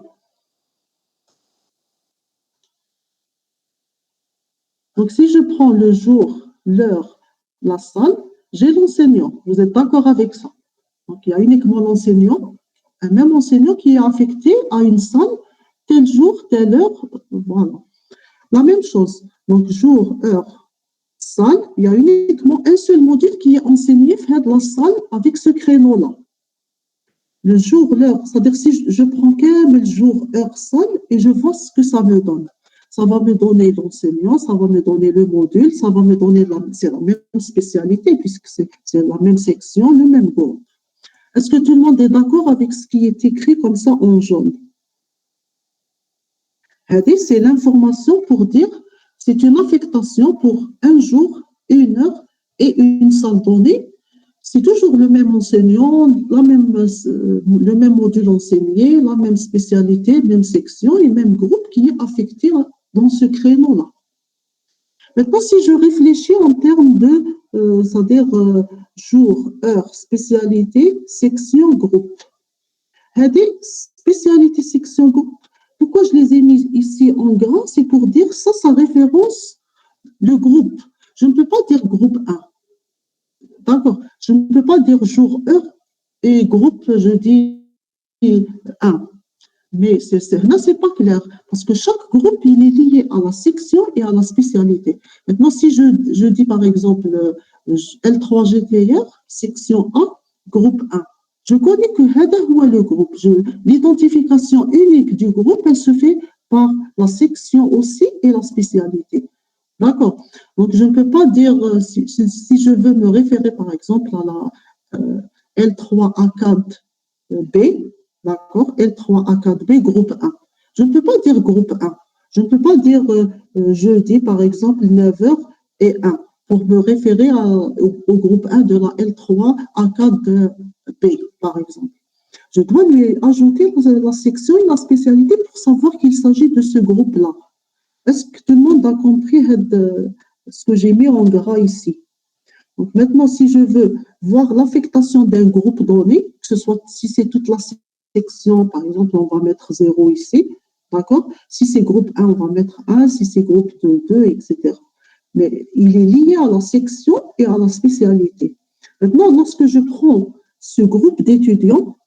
Donc, si je prends le jour, l'heure, la salle, j'ai l'enseignant. Vous êtes d'accord avec ça? Donc, il y a uniquement l'enseignant, un même enseignant qui est affecté à une salle, tel jour, telle heure, voilà. La même chose. Donc, jour, heure, salle, il y a uniquement un seul module qui est enseigné dans la salle avec ce créneau-là. Le jour, l'heure, c'est-à-dire si je prends le jour, heure, salle et je vois ce que ça me donne. Ça va me donner l'enseignant, ça va me donner le module, ça va me donner c'est la même spécialité puisque c'est la même section, le même groupe. Est-ce que tout le monde est d'accord avec ce qui est écrit comme ça en jaune? C'est l'information pour dire c'est une affectation pour un jour, une heure et une salle donnée. C'est toujours le même enseignant, le même module enseigné, la même spécialité, même section et même groupe qui est affecté dans ce créneau-là. Maintenant, si je réfléchis en termes de, c'est-à-dire jour, heure, spécialité, section, groupe. Spécialité, section, groupe, pourquoi je les ai mis ici en grand? C'est pour dire ça référence le groupe. Je ne peux pas dire groupe 1. D'accord. Je ne peux pas dire jour, heure et groupe, je dis 1. Mais là, c'est pas clair. Parce que chaque groupe, il est lié à la section et à la spécialité. Maintenant, si je dis par exemple L3GTR, section 1, groupe 1. Je connais que Hada ou le groupe. L'identification unique du groupe, elle se fait par la section aussi et la spécialité. D'accord. Donc, je ne peux pas dire, si je veux me référer par exemple à la L3A4B, d'accord, L3A4B, groupe 1. Je ne peux pas dire groupe 1. Je ne peux pas dire jeudi, par exemple, 9h et 1 pour me référer au groupe 1 de la L3A4B, par exemple. Je dois lui ajouter la section et la spécialité pour savoir qu'il s'agit de ce groupe-là. Est-ce que tout le monde a compris ce que j'ai mis en gras ici? Donc maintenant, si je veux voir l'affectation d'un groupe donné, que ce soit si c'est toute la section, par exemple, on va mettre 0 ici, d'accord? Si c'est groupe 1, on va mettre 1, si c'est groupe 2, etc. Mais il est lié à la section et à la spécialité. Maintenant, lorsque je prends ce groupe d'étudiants,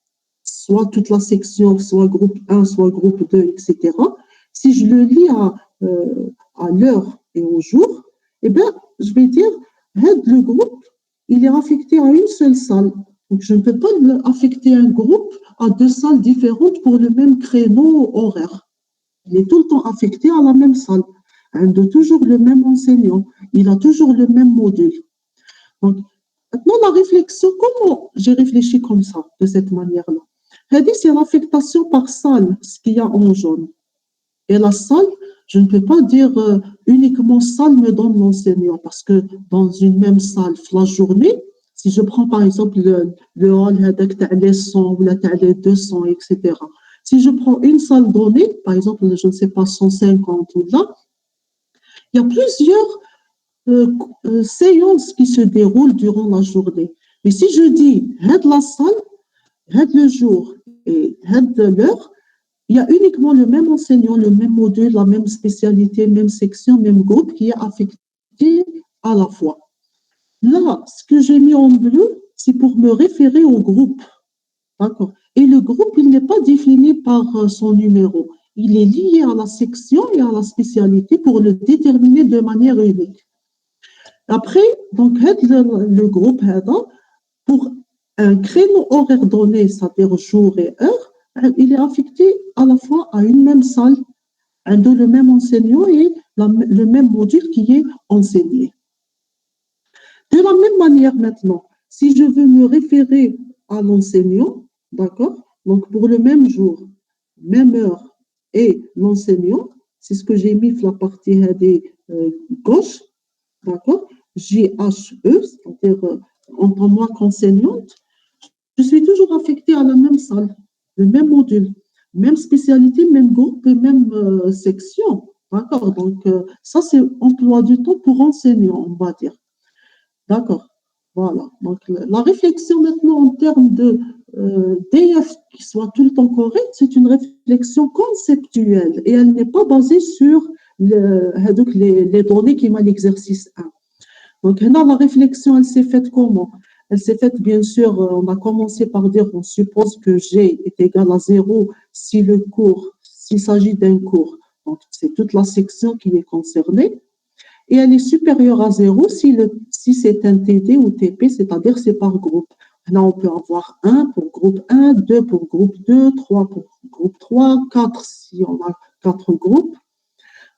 soit toute la section, soit groupe 1, soit groupe 2, etc., si je le lis à l'heure et au jour, eh bien, je vais dire, le groupe, il est affecté à une seule salle. Donc, je ne peux pas affecter un groupe à deux salles différentes pour le même créneau horaire. Il est tout le temps affecté à la même salle. Il a toujours le même enseignant. Il a toujours le même module. Donc, maintenant, la réflexion, comment j'ai réfléchi comme ça, de cette manière-là? C'est l'affectation par salle, ce qu'il y a en jaune. Et la salle, Je ne peux pas dire uniquement salle me donne l'enseignant parce que dans une même salle, la journée, si je prends par exemple le hall avec les 100 ou les 200, etc. Si je prends une salle donnée, par exemple, je ne sais pas, 150 ou là, il y a plusieurs euh, séances qui se déroulent durant la journée. Mais si je dis, aide la salle, aide le jour et aide l'heure, il y a uniquement le même enseignant, le même module, la même spécialité, même section, même groupe qui est affecté à la fois. Là, ce que j'ai mis en bleu, c'est pour me référer au groupe. D'accord. Et le groupe, il n'est pas défini par son numéro. Il est lié à la section et à la spécialité pour le déterminer de manière unique. Après, donc, le groupe, pour un créneau horaire donné, c'est-à-dire jour et heure, il est affecté à la fois à une même salle, de le même enseignant et le même module qui est enseigné. De la même manière maintenant, si je veux me référer à l'enseignant, d'accord, donc pour le même jour, même heure et l'enseignant, c'est ce que j'ai mis sur la partie gauche, d'accord, GHE, c'est-à-dire en tant moi qu'enseignante, je suis toujours affectée à la même salle, le même module, même spécialité, même groupe et même section. D'accord? Donc, ça, c'est emploi du temps pour enseignant, on va dire. D'accord? Voilà. Donc, la réflexion maintenant en termes de DF qui soit tout le temps correct, c'est une réflexion conceptuelle et elle n'est pas basée sur les données qui m'a l'exercice 1. Donc, là, la réflexion, elle s'est faite comment? Elle s'est faite, bien sûr, on a commencé par dire, on suppose que G est égal à 0 si le cours, s'il s'agit d'un cours. Donc, c'est toute la section qui est concernée. Et elle est supérieure à 0 si c'est un TD ou TP, c'est-à-dire c'est par groupe. Là, on peut avoir 1 pour groupe 1, 2 pour groupe 2, 3 pour groupe 3, 4 si on a 4 groupes.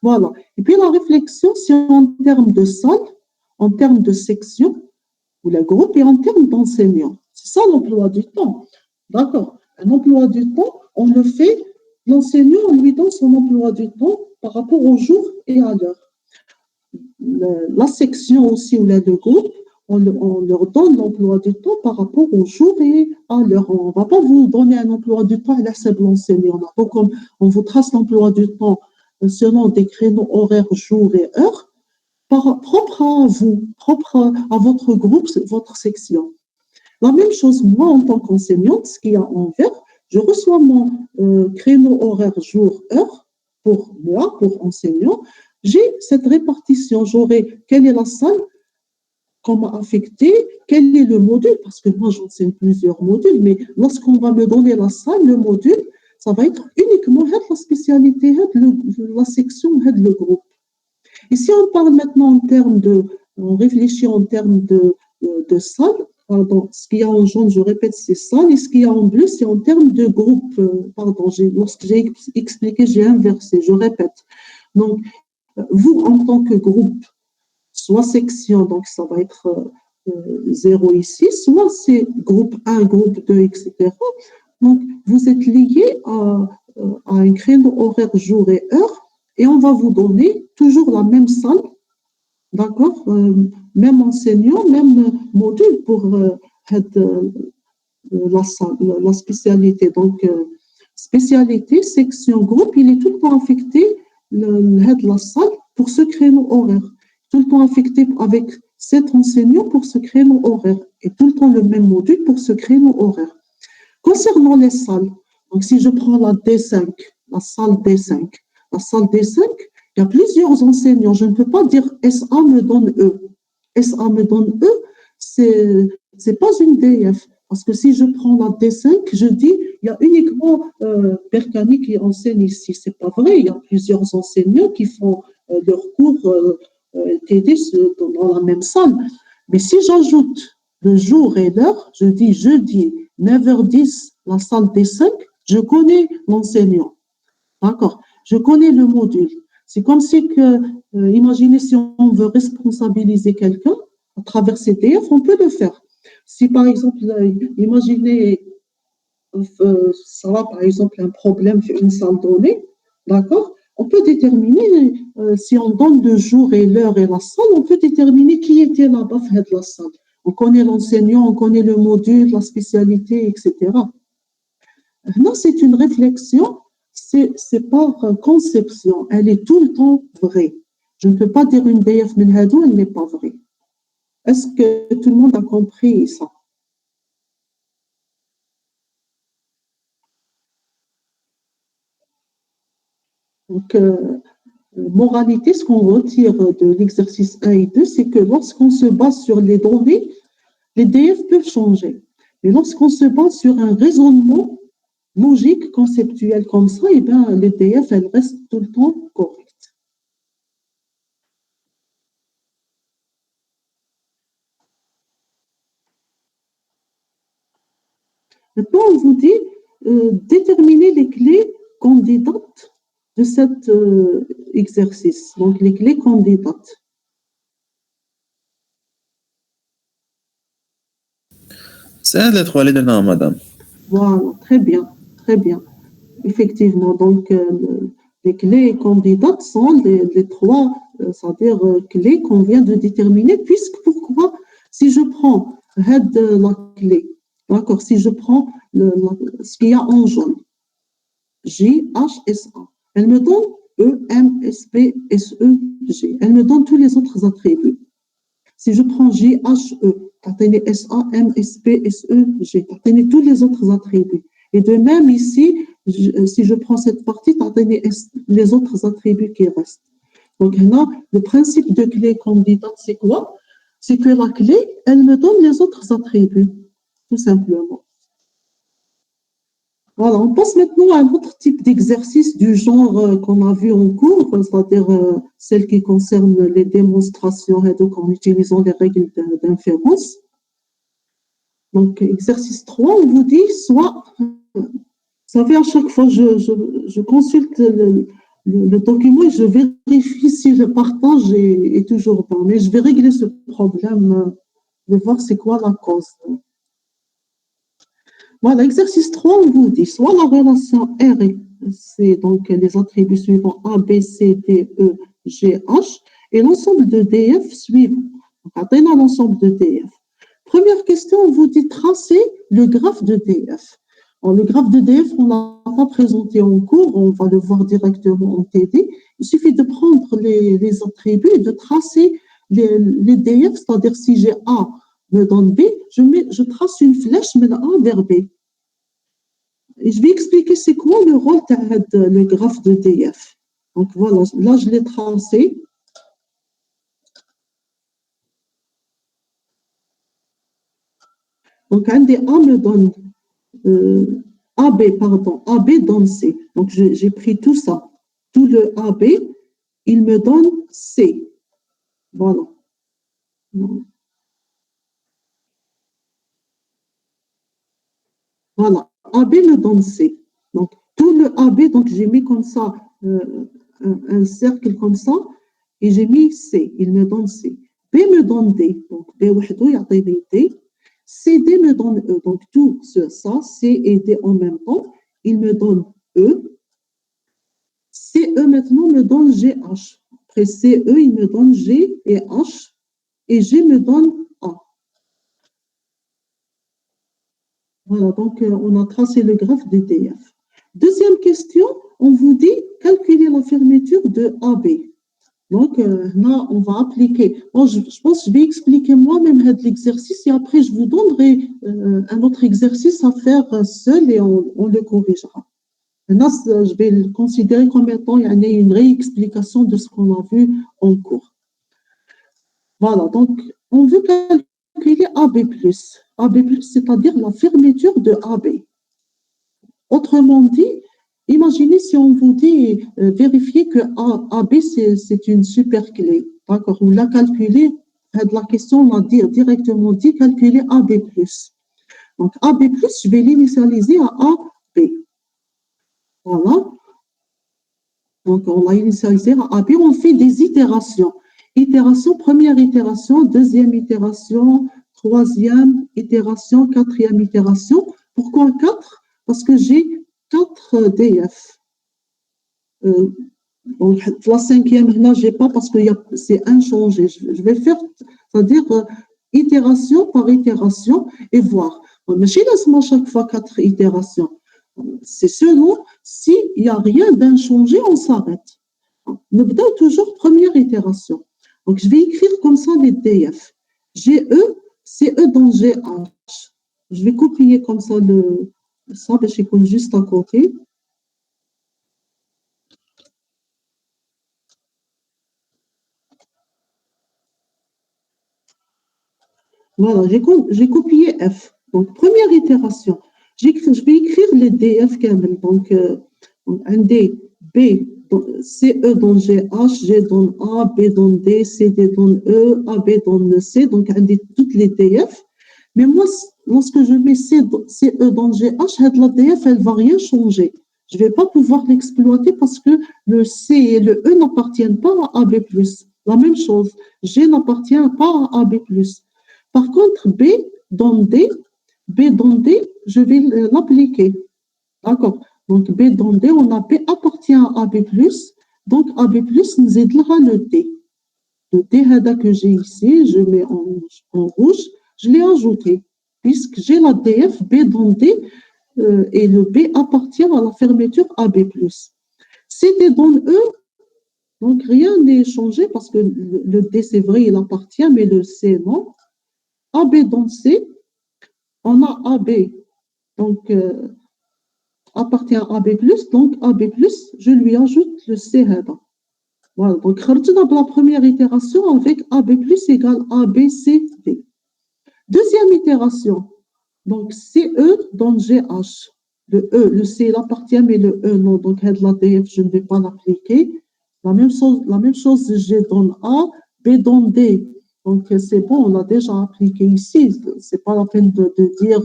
Voilà. Et puis la réflexion, c'est en termes de salle, en termes de section, ou le groupe, et en termes d'enseignants. C'est ça l'emploi du temps. D'accord. Un emploi du temps, on le fait, l'enseignant, on lui donne son emploi du temps par rapport au jour et à l'heure. La section aussi ou le groupe, on leur donne l'emploi du temps par rapport au jour et à l'heure. On ne va pas vous donner un emploi du temps et laisser l'enseignant. On vous trace l'emploi du temps selon des créneaux horaires jour et heure, propre à vous, propre à votre groupe, votre section. La même chose, moi, en tant qu'enseignante, ce qu'il y a en vert, je reçois mon créneau horaire jour-heure pour moi, pour enseignant. J'ai cette répartition. J'aurai quelle est la salle qu'on m'a affectée, quel est le module, parce que moi, j'enseigne plusieurs modules, mais lorsqu'on va me donner la salle, le module, ça va être uniquement la spécialité, la section, le groupe. Et si on parle maintenant on réfléchit en termes de salle, pardon, ce qu'il y a en jaune, je répète, c'est salle, et ce qu'il y a en bleu, c'est en termes de groupe. Pardon, lorsque j'ai expliqué, j'ai inversé, je répète. Donc, vous, en tant que groupe, soit section, donc ça va être 0 ici, soit c'est groupe 1, groupe 2, etc. Donc, vous êtes liés à un créneau horaire jour et heure, et on va vous donner toujours la même salle, d'accord, même enseignant, même module pour la spécialité. Donc, spécialité, section, groupe, il est tout le temps affecté, la salle, pour ce créneau horaire. Tout le temps affecté avec cet enseignant pour ce créneau horaire. Et tout le temps le même module pour ce créneau horaire. Concernant les salles, donc si je prends la D5, la salle D5, la salle D5, il y a plusieurs enseignants. Je ne peux pas dire SA me donne E. SA me donne E, c'est pas une DF. Parce que si je prends la D5, je dis, il y a uniquement Berkani qui enseigne ici. C'est pas vrai. Il y a plusieurs enseignants qui font leurs cours TD dans la même salle. Mais si j'ajoute le jour et l'heure, je dis jeudi, 9h10, la salle D5, je connais l'enseignant. D'accord. Je connais le module. C'est comme si que, imaginez si on veut responsabiliser quelqu'un à travers CTF, on peut le faire. Si par exemple, imaginez, ça va par exemple un problème sur une salle donnée, d'accord? on peut déterminer, si on donne le jour et l'heure et la salle, on peut déterminer qui était là-bas dans la salle. On connaît l'enseignant, on connaît le module, la spécialité, etc. Non, c'est une réflexion, c'est par conception, elle est tout le temps vraie. Je ne peux pas dire une DF min hadou, elle n'est pas vraie. Est-ce que tout le monde a compris ça? Donc, moralité, ce qu'on retire de l'exercice 1 et 2, c'est que lorsqu'on se base sur les données, les DF peuvent changer. Mais lorsqu'on se base sur un raisonnement logique, conceptuel comme ça, eh bien, les DF, elles restent tout le temps correctes. Maintenant, on vous dit déterminer les clés candidates de cet exercice. Donc, les clés candidates. سهلة والدنا madame. Voilà, très bien, très bien. Effectivement, donc les clés candidates sont les trois, c'est-à-dire clés qu'on vient de déterminer, puisque pourquoi, si je prends la clé, d'accord, si je prends ce qu'il y a en jaune, J, H, S, A, elle me donne E, M, S, P, S, E, G, elle me donne tous les autres attributs. Si je prends J, H, E, t'atteins S, A, M, S, P, S, E, G, t'atteins tous les autres attributs. Et de même ici, si je prends cette partie, t'atteins les autres attributs qui restent. Donc là, le principe de clé candidate, c'est quoi? C'est que la clé, elle me donne les autres attributs, tout simplement. Voilà, on passe maintenant à un autre type d'exercice du genre qu'on a vu en cours, c'est-à-dire celle qui concerne les démonstrations et donc en utilisant les règles d'inférence. Donc, exercice 3, on vous dit soit, vous savez, à chaque fois, je consulte le document et je vérifie si le partage est toujours bon. Mais je vais régler ce problème, de voir c'est quoi la cause. Voilà, exercice 3, on vous dit soit la relation R et C, donc les attributs suivants A, B, C, D, E, G, H, et l'ensemble de DF suivant. Donc, atteignons l'ensemble de DF. Première question, on vous dit tracer le graphe de DF. Alors, le graphe de DF, on ne l'a pas présenté en cours, on va le voir directement en TD. Il suffit de prendre les attributs et de tracer les DF, c'est-à-dire si j'ai A, me donne B, je trace une flèche de A vers B. Et je vais expliquer c'est quoi le rôle de le graphe de DF. Donc voilà, là je l'ai tracé. Donc un des A me donne AB, pardon, AB donne C. Donc j'ai pris tout ça, tout le AB, il me donne C. Voilà. Voilà, AB me donne C. Donc, tout le AB, donc j'ai mis comme ça, un cercle comme ça, et j'ai mis C, il me donne C. B me donne D, donc B وحده يعطيني D. CD me donne E, donc tout ça, C et D en même temps, il me donne E. CE maintenant me donne GH. Après CE, il me donne G et H, et G me donne A. Voilà, donc on a tracé le graphe de DF. Deuxième question, on vous dit calculer la fermeture de AB. Donc là, on va appliquer. Bon, je pense que je vais expliquer moi-même l'exercice et après je vous donnerai un autre exercice à faire seul et on le corrigera. Là, je vais le considérer comme étant une réexplication de ce qu'on a vu en cours. Voilà, donc on veut calculer AB+. AB+, c'est-à-dire la fermeture de AB. Autrement dit, imaginez si on vous dit vérifier que AB, c'est une super clé. D'accord, on l'a calculé, la question, on a directement dit calculer AB+. Donc AB+, je vais l'initialiser à AB. Voilà. Donc on l'a initialisé à AB, on fait des itérations. Itération, première itération, deuxième itération, troisième itération, quatrième itération. Pourquoi 4? Parce que j'ai 4 DF. Donc, la cinquième, là, je n'ai pas parce que c'est inchangé. Je vais faire, c'est-à-dire itération par itération et voir. Mais chez laisse-moi chaque fois 4 itérations. C'est selon, s'il n'y a rien d'inchangé, on s'arrête. Nous بداو toujours première itération. Donc, je vais écrire comme ça les DF. GE, c'est E dans GH. Je vais copier comme ça ça, je vais juste à côté. Voilà, j'ai copié F. Donc, première itération. Je vais écrire les DF quand même. Donc, un D, B, C, E dans G, H, G dans A, B dans D, C, D dans E, A, B dans C. Donc, un D, toutes les DF. Mais moi, lorsque je mets C, E dans G, H, la DF, elle ne va rien changer. Je ne vais pas pouvoir l'exploiter parce que le C et le E n'appartiennent pas à AB+. La même chose, G n'appartient pas à AB+. Par contre, B dans D, je vais l'appliquer. D'accord. Donc, B dans D, on a B appartient à AB+, donc AB+, nous aidera le D. Le D que j'ai ici, je mets en rouge, je l'ai ajouté, puisque j'ai la DF B dans D, et le B appartient à la fermeture AB+. CD dans E, donc rien n'est changé, parce que le D, c'est vrai, il appartient, mais le C, non. AB dans C, on a AB, donc appartient à AB+, donc AB+, je lui ajoute le C. Voilà, donc dans la première itération avec AB+ égale ABCD. Deuxième itération, donc CE dans GH. Le C, il appartient, mais le E, non. Donc, la DF, je ne vais pas l'appliquer. La même chose, G dans A, B dans D. Donc, c'est bon, on l'a déjà appliqué ici. Ce n'est pas la peine de dire,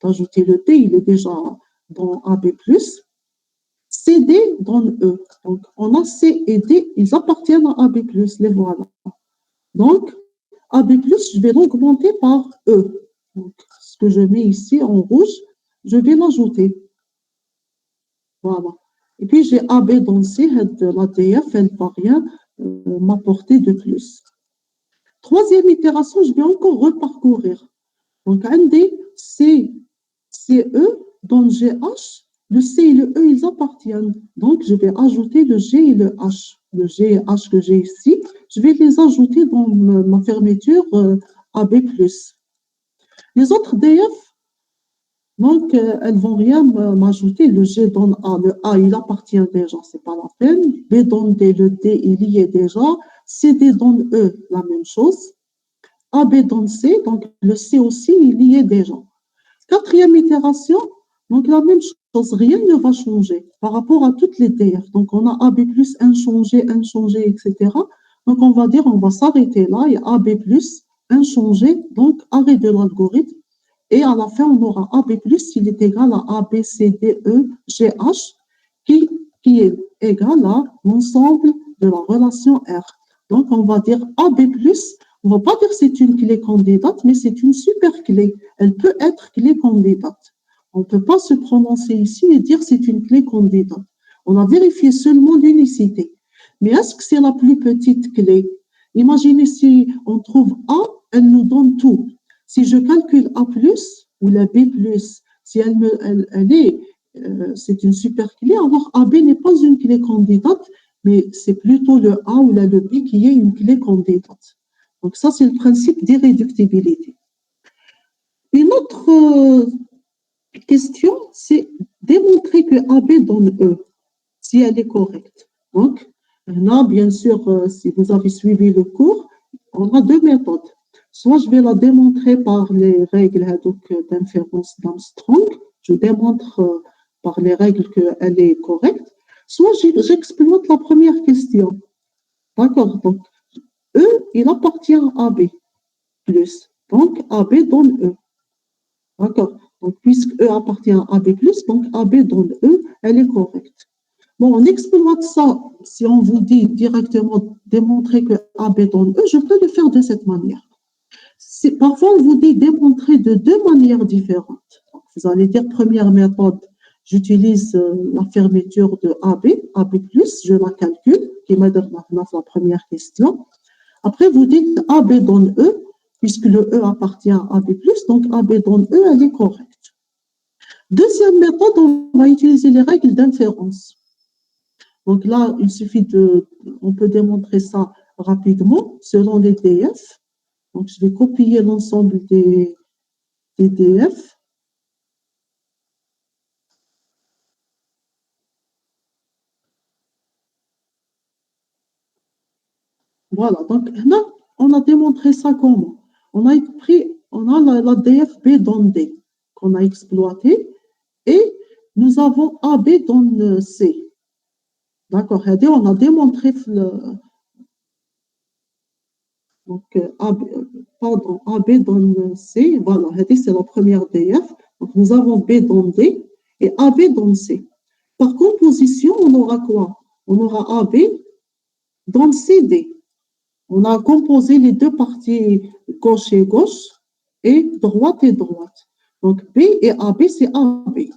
d'ajouter le D, il est déjà dans AB+. CD dans E. Donc, on a C et D, ils appartiennent à AB+, les voilà. Donc, AB+, je vais l'augmenter par E. Donc, ce que je mets ici en rouge, je vais l'ajouter. Voilà. Et puis, j'ai AB dans C, la DF, elle ne va rien m'apporter de plus. Troisième itération, je vais encore reparcourir. Donc, un D, C, CE, dans GH, le C et le E, ils appartiennent. Donc, je vais ajouter le G et le H. Le G et H que j'ai ici, je vais les ajouter dans ma fermeture AB+. Les autres DF, donc, elles ne vont rien m'ajouter. Le G dans A, le A, il appartient déjà, ce n'est pas la peine. B dans D, le D, il y est déjà. CD dans E, la même chose. AB dans C, donc le C aussi, il y est déjà. Quatrième itération, donc la même chose, rien ne va changer par rapport à toutes les DF. Donc, on a AB+, inchangé, etc. Donc, on va dire, on va s'arrêter là, et AB+, inchangé, donc arrêt de l'algorithme. Et à la fin, on aura AB+, il est égal à A, B, C, D, E, G, H, qui est égal à l'ensemble de la relation R. Donc, on va dire AB+, on ne va pas dire que c'est une clé candidate, mais c'est une super clé. Elle peut être clé candidate. On ne peut pas se prononcer ici et dire que c'est une clé candidate. On a vérifié seulement l'unicité. Mais est-ce que c'est la plus petite clé? Imaginez si on trouve A, elle nous donne tout. Si je calcule A+, ou la B+, si c'est une super clé, alors AB n'est pas une clé candidate, mais c'est plutôt le A ou le B qui est une clé candidate. Donc ça, c'est le principe d'irréductibilité. Une autre question, c'est démontrer que AB donne E, si elle est correcte. Donc, là, bien sûr, si vous avez suivi le cours, on a deux méthodes. Soit je vais la démontrer par les règles d'inférence d'Armstrong, je démontre par les règles qu'elle est correcte, soit j'exploite la première question. D'accord? Donc, E, il appartient à AB+. Donc, AB donne E. D'accord? Donc, puisque E appartient à AB+, donc AB donne E, elle est correcte. Bon, on exploite ça. Si on vous dit directement démontrer que AB donne E, je peux le faire de cette manière. Parfois, on vous dit démontrer de deux manières différentes. Donc, vous allez dire première méthode, j'utilise la fermeture de AB+, je la calcule, qui m'a donné la première question. Après, vous dites AB donne E, puisque le E appartient à AB+, donc AB donne E, elle est correcte. Deuxième méthode, on va utiliser les règles d'inférence. Donc là, on peut démontrer ça rapidement selon les DF. Donc, je vais copier l'ensemble des DF. Voilà, donc là, on a démontré ça comment? On a la DFB dans D qu'on a exploité et nous avons AB dans C. D'accord, on a démontré donc AB dans C, voilà, c'est la première DF. Donc nous avons B dans D et AB dans C. Par composition, on aura quoi? On aura AB dans CD. On a composé les deux parties gauche et gauche et droite et droite. Donc B et AB, c'est AB.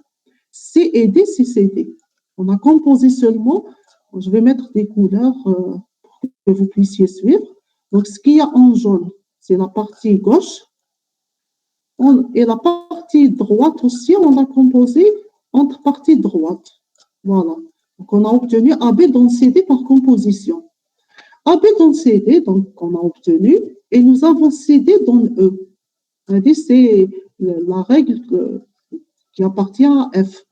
C et D, c'est CD. On a composé seulement, je vais mettre des couleurs pour que vous puissiez suivre. Donc ce qu'il y a en jaune, c'est la partie gauche. Et la partie droite aussi, on a composé entre parties droites. Voilà. Donc on a obtenu AB dans CD par composition. AB dans CD, donc on a obtenu, et nous avons CD dans E. C'est la règle qui appartient à F.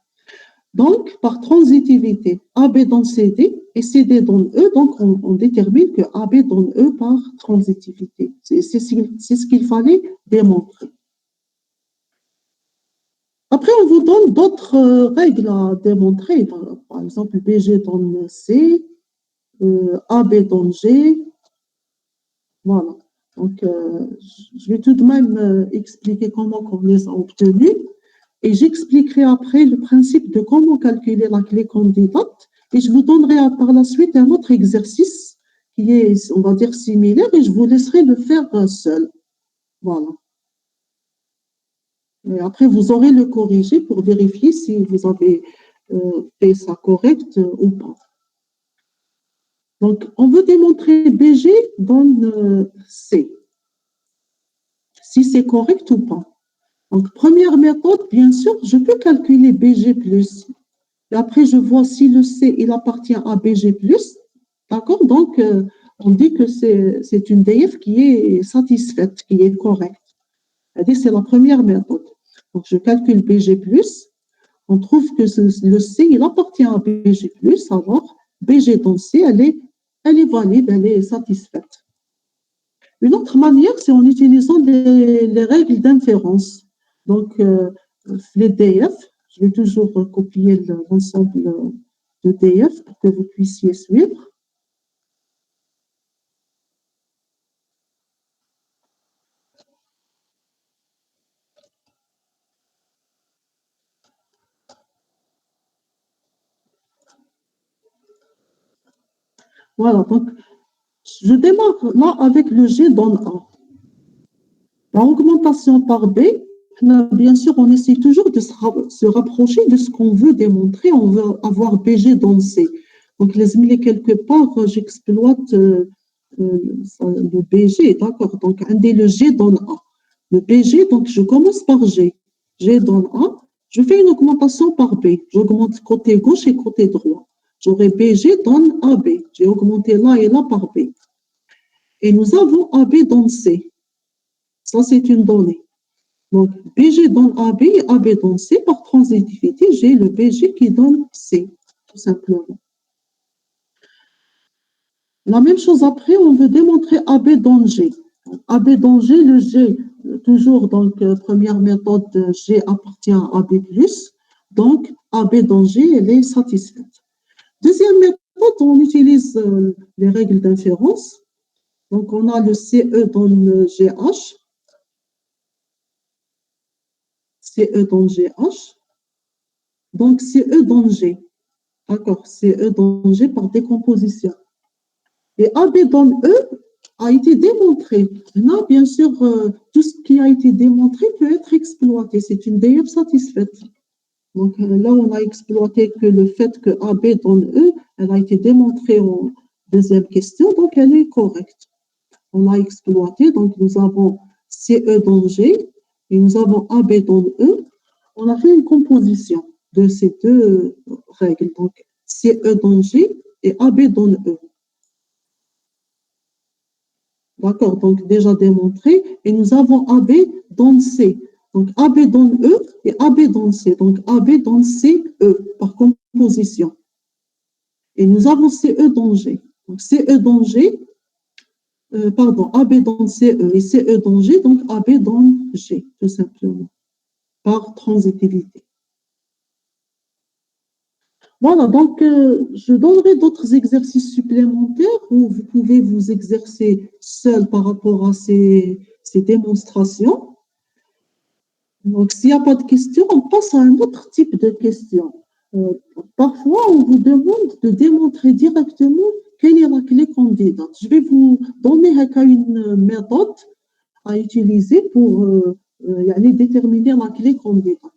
Donc, par transitivité, AB dans CD et CD dans E, donc on détermine que AB dans E par transitivité. C'est ce qu'il fallait démontrer. Après, on vous donne d'autres règles à démontrer. Par exemple, BG dans C, AB dans G. Voilà. Donc, je vais tout de même expliquer comment on les a obtenus et j'expliquerai après le principe de comment calculer la clé candidate et je vous donnerai par la suite un autre exercice qui est, on va dire, similaire et je vous laisserai le faire seul. Voilà. Et après, vous aurez le corrigé pour vérifier si vous avez fait ça correct ou pas. Donc, on veut démontrer BG dans C, si c'est correct ou pas. Donc, première méthode, bien sûr, je peux calculer BG+. Et après, je vois si le C, il appartient à BG+. D'accord? Donc, on dit que c'est une DF qui est satisfaite, qui est correcte. C'est la première méthode. Donc, je calcule BG+. On trouve que le C, il appartient à BG+. Alors, BG dans C, elle est valide, elle est satisfaite. Une autre manière, c'est en utilisant les règles d'inférence. Donc, les DF, je vais toujours copier l'ensemble de DF pour que vous puissiez suivre. Voilà, donc je démarre là avec le G dans A. La augmentation par B, bien sûr, on essaie toujours de se rapprocher de ce qu'on veut démontrer. On veut avoir BG dans C. Donc, les quelque part, j'exploite le BG, d'accord? Donc, un des le G dans A. Le BG, donc, je commence par G. G dans A, je fais une augmentation par B. J'augmente côté gauche et côté droit. J'aurai BG dans AB. J'ai augmenté là et là par B. Et nous avons AB dans C. Ça, c'est une donnée. Donc, BG donne AB et AB donne C. Par transitivité, j'ai le BG qui donne C, tout simplement. La même chose après, on veut démontrer AB dans G. AB dans G, le G, toujours, donc, première méthode, G appartient à AB+. Donc, AB dans G, elle est satisfaite. Deuxième méthode, on utilise les règles d'inférence. Donc, on a le CE dans le GH. CE dans GH. Donc, CE dans G. D'accord, CE dans G par décomposition. Et AB dans E a été démontré. Maintenant, bien sûr, tout ce qui a été démontré peut être exploité. C'est une DF satisfaite. Donc là, on a exploité que le fait que AB donne E, elle a été démontrée en deuxième question, donc elle est correcte. On a exploité, donc nous avons CE dans G et nous avons AB dans E. On a fait une composition de ces deux règles, donc CE dans G et AB dans E. D'accord, donc déjà démontré. Et nous avons AB dans C. Donc AB dans E et AB dans C. Donc AB dans C, E par composition. Et nous avons CE dans G. Donc CE dans G, pardon, AB dans CE et CE dans G, donc AB dans G, tout simplement, par transitivité. Voilà, donc je donnerai d'autres exercices supplémentaires où vous pouvez vous exercer seul par rapport à ces démonstrations. Donc, s'il n'y a pas de questions, on passe à un autre type de questions. Parfois, on vous demande de démontrer directement quelle est la clé candidate. Je vais vous donner une méthode à utiliser pour déterminer la clé candidate.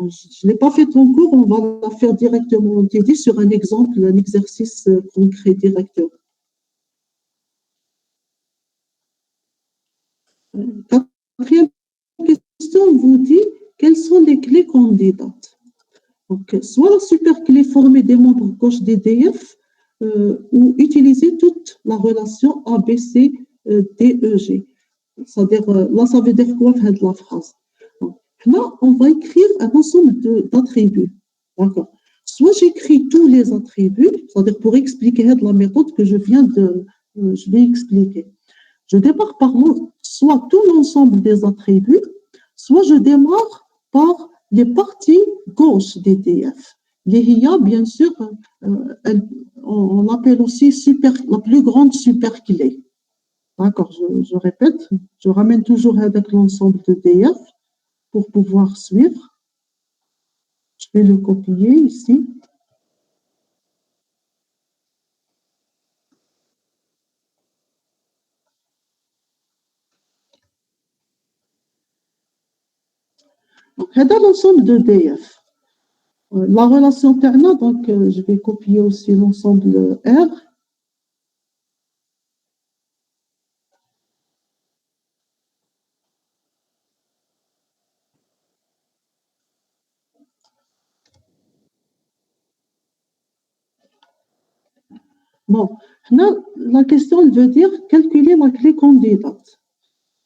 Je ne l'ai pas fait en cours, on va la faire directement en TD sur un exemple, un exercice concret directement. Quatrième question vous dit quelles sont les clés candidates. Donc, soit la superclé formée des membres gauche d'EDF ou utiliser toute la relation ABC DEG. C'est-à-dire, là, ça veut dire quoi faire de la phrase. Donc, là, on va écrire un ensemble d'attributs. D'accord. Soit j'écris tous les attributs, c'est-à-dire pour expliquer la méthode que je vais expliquer. Je démarre par soit tout l'ensemble des attributs, soit je démarre par les parties gauche d'EDF. Les RIA, bien sûr, on appelle aussi la plus grande superclé. D'accord, je répète, je ramène toujours avec l'ensemble d'EDF pour pouvoir suivre. Je vais le copier ici. Donc, c'est l'ensemble d'EDF. La relation terna, donc je vais copier aussi l'ensemble R. Bon, là, la question, elle veut dire calculer la clé candidate.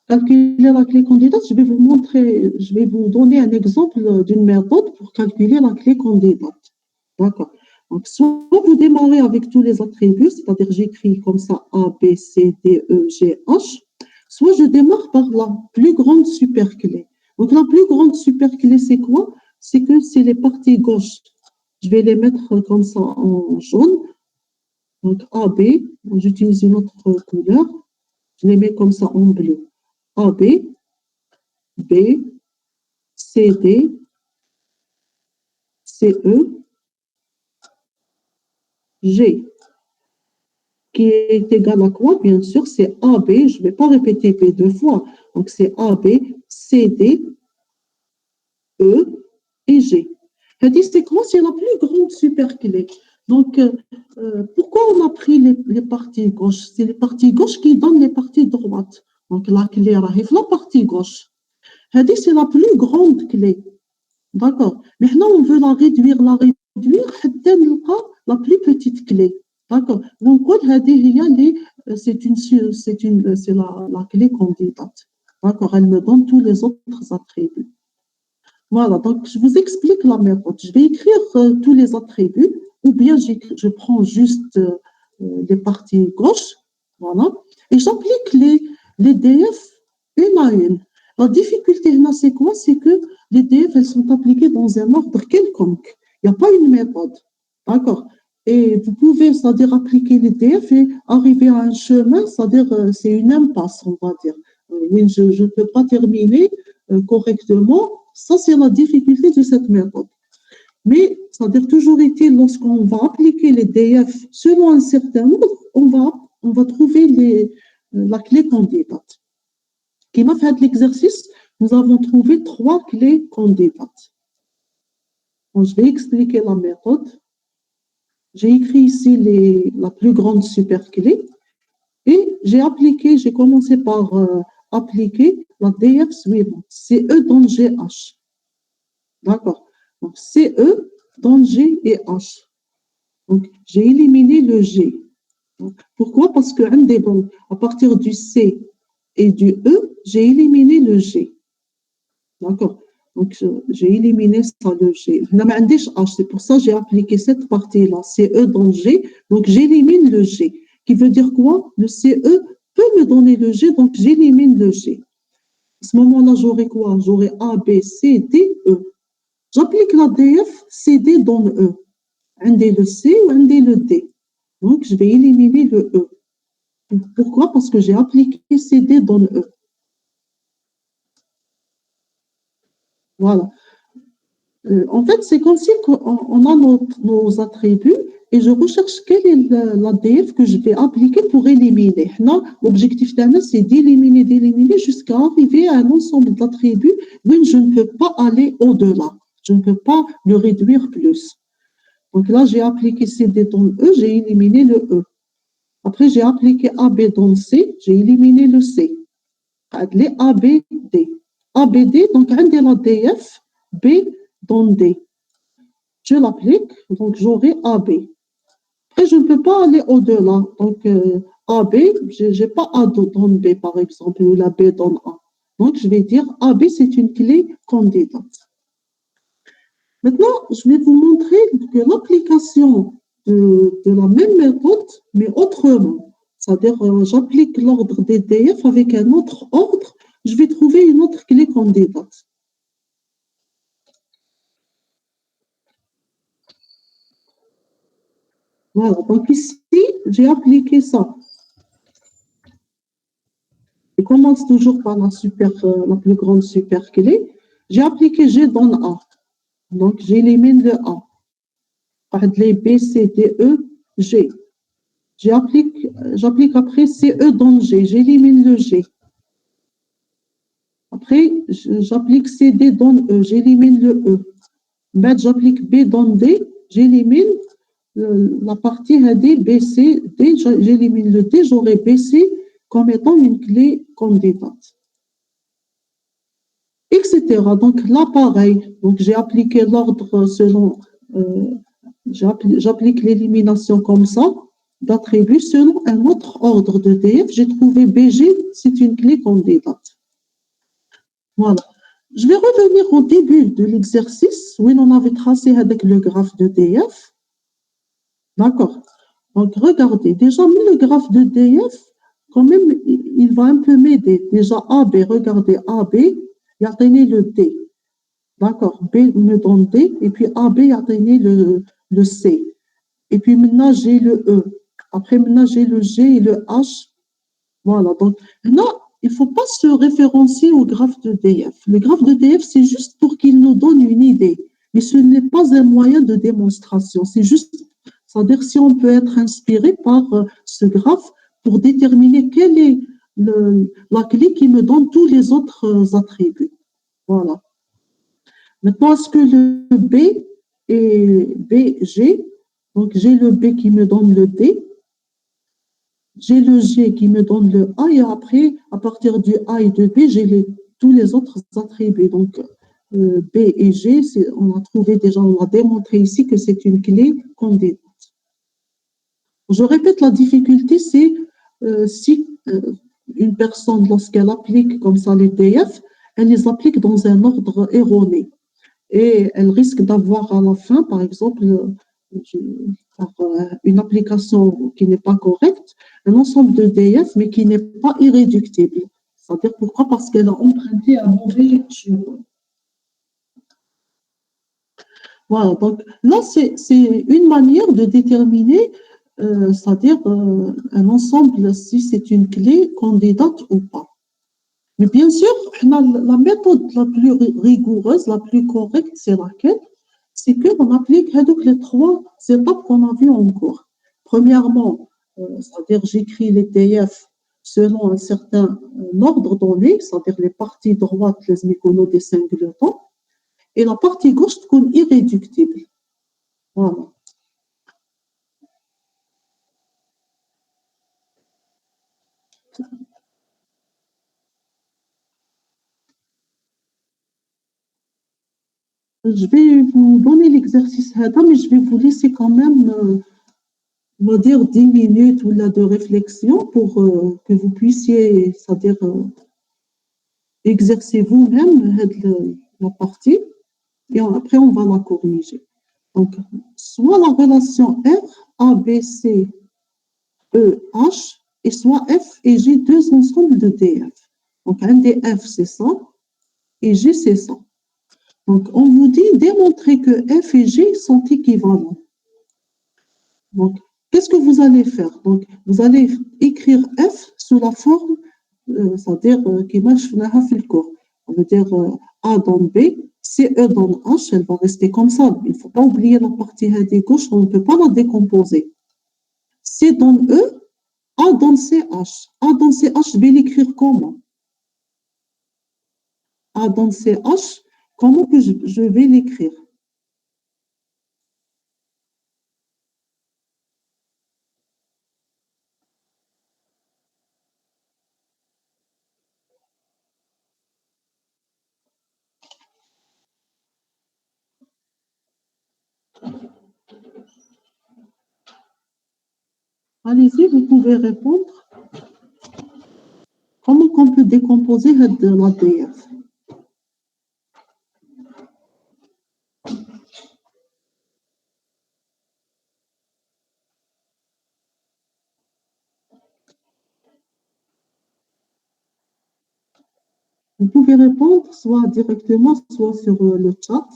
Calculer la clé candidate, je vais vous montrer, je vais vous donner un exemple d'une méthode pour calculer la clé candidate. D'accord. Donc, soit vous démarrez avec tous les attributs, c'est-à-dire j'écris comme ça A, B, C, D, E, G, H, soit je démarre par la plus grande superclé. Donc, la plus grande superclé, c'est quoi? C'est que c'est les parties gauches. Je vais les mettre comme ça en jaune. Donc, A, B, j'utilise une autre couleur. Je les mets comme ça en bleu. A, B, B, C, D, C, E, G, qui est égal à quoi? Bien sûr, c'est AB, je ne vais pas répéter B deux fois, donc c'est AB, CD, E et G. C'est quoi? C'est la plus grande superclé. Donc, pourquoi on a pris les parties gauches? C'est les parties gauches qui donnent les parties droites. Donc, la clé arrive la partie gauche. C'est la plus grande clé. D'accord. Maintenant, on veut la réduire حتى نلقى la plus petite clé. D'accord. Donc, c'est la clé candidate. D'accord. Elle me donne tous les autres attributs. Voilà. Donc, je vous explique la méthode. Je vais écrire tous les attributs ou bien je prends juste les parties gauches. Voilà. Et j'applique les DF une à une. La difficulté, c'est quoi? C'est que les DF, elles sont appliquées dans un ordre quelconque. Il n'y a pas une méthode. D'accord? Et vous pouvez, c'est-à-dire appliquer les DF et arriver à un chemin, c'est-à-dire c'est une impasse, on va dire. Oui, je ne peux pas terminer correctement. Ça, c'est la difficulté de cette méthode. Mais, c'est-à-dire toujours est-il, lorsqu'on va appliquer les DF selon un certain ordre, on va trouver la clé candidate. Qui m'a fait l'exercice, nous avons trouvé 3 clés candidates. Donc, je vais expliquer la méthode. J'ai écrit ici la plus grande superclé et j'ai commencé par appliquer la DF suivante, CE dans GH. D'accord. Donc, CE dans G et H. Donc, j'ai éliminé le G. Donc, pourquoi? Parce que à partir du C et du E, j'ai éliminé le G. D'accord. Donc, j'ai éliminé ça, le G. C'est pour ça que j'ai appliqué cette partie-là, CE dans G. Donc, j'élimine le G. Qui veut dire quoi? Le CE peut me donner le G, donc j'élimine le G. À ce moment-là, j'aurai quoi? J'aurai A, B, C, D, E. J'applique la DF, CD dans E. Un D le C ou un D le D. Donc, je vais éliminer le E. Pourquoi? Parce que j'ai appliqué CD dans le E. Voilà. En fait, c'est comme si on a nos attributs et je recherche quelle est l'ADF que je vais appliquer pour éliminer. L'objectif c'est d'éliminer jusqu'à arriver à un ensemble d'attributs où je ne peux pas aller au-delà. Je ne peux pas le réduire plus. Donc là, j'ai appliqué CD dans E, j'ai éliminé le E. Après, j'ai appliqué AB dans C, j'ai éliminé le C. Les ABD. ABD, donc un de l'ADF, B dans D. Je l'applique, donc j'aurai AB. Après, je ne peux pas aller au-delà. Donc, AB, je n'ai pas A dans B, par exemple, ou la B dans A. Donc, je vais dire AB, c'est une clé candidate. Maintenant, je vais vous montrer que l'application de la même méthode, mais autrement. C'est-à-dire, j'applique l'ordre des DF avec un autre ordre, je vais trouver une autre clé candidate. Voilà, donc ici, j'ai appliqué ça. Je commence toujours par la plus grande superclé. J'ai appliqué G dans A. Donc, j'élimine le A. Par les B, C, D, E, G. J'applique après CE dans G. J'élimine le G. Après, j'applique CD dans E. J'élimine le E. Maintenant, j'applique B dans D. J'élimine la partie D, B, C, D. J'élimine le D. J'aurai B, C comme étant une clé candidate. Etc. Donc là, pareil. Donc, j'ai appliqué l'ordre selon... j'applique l'élimination comme ça, d'attributs selon un autre ordre de DF. J'ai trouvé BG, c'est une clé candidate. Voilà. Je vais revenir au début de l'exercice où on avait tracé avec le graphe de DF. D'accord. Donc, regardez, déjà, le graphe de DF, quand même, il va un peu m'aider. Déjà, AB, regardez, AB, il y a le D. D'accord. B me donne D, et puis AB, il y a le C. Et puis maintenant, j'ai le E. Après, maintenant, j'ai le G et le H. Voilà. Donc, maintenant, il ne faut pas se référencier au graphe de DF. Le graphe de DF, c'est juste pour qu'il nous donne une idée. Mais ce n'est pas un moyen de démonstration. C'est juste, c'est-à-dire si on peut être inspiré par ce graphe pour déterminer quelle est la clé qui me donne tous les autres attributs. Voilà. Maintenant, est-ce que le B est BG? Donc, j'ai le B qui me donne le D. J'ai le G qui me donne le A. Et après, à partir du A et de B, j'ai tous les autres attributs. Donc, B et G, on a trouvé déjà, on a démontré ici que c'est une clé candidate. Je répète, la difficulté, c'est si une personne, lorsqu'elle applique comme ça les DF, elle les applique dans un ordre erroné. Et elle risque d'avoir à la fin, par exemple, une application qui n'est pas correcte, un ensemble de DF, mais qui n'est pas irréductible. C'est-à-dire pourquoi? Parce qu'elle a emprunté un mauvais chemin. Voilà, donc là, c'est une manière de déterminer, c'est-à-dire un ensemble, si c'est une clé candidate ou pas. Mais bien sûr, la méthode la plus rigoureuse, la plus correcte, c'est laquelle? C'est qu'on applique les trois étapes qu'on a vues en cours. Premièrement, c'est-à-dire j'écris les TF selon un certain ordre donné, c'est-à-dire les parties droites, les méconos des singletons. et la partie gauche تكون irréductible. Voilà. Je vais vous donner l'exercice, mais je vais vous laisser quand même, on va dire, 10 minutes ou là de réflexion pour que vous puissiez, c'est-à-dire, exercer vous-même la partie et après on va la corriger. Donc, soit la relation R, A, B, C, E, H, et soit F et G, deux ensembles de DF. Donc, un DF, c'est ça, et G, c'est ça. Donc, on vous dit démontrer que F et G sont équivalents. Donc, qu'est-ce que vous allez faire? Donc, vous allez écrire F sous la forme, c'est-à-dire qui marche dans le cours. On veut dire A dans B, CE dans H, elle va rester comme ça. Il ne faut pas oublier la partie des gauche, on ne peut pas la décomposer. C dans E, A dans CH. A dans CH, je vais l'écrire comment? A dans CH, comment que je vais l'écrire? Allez-y, vous pouvez répondre. Comment on peut décomposer la DF? Vous pouvez répondre soit directement, soit sur le chat.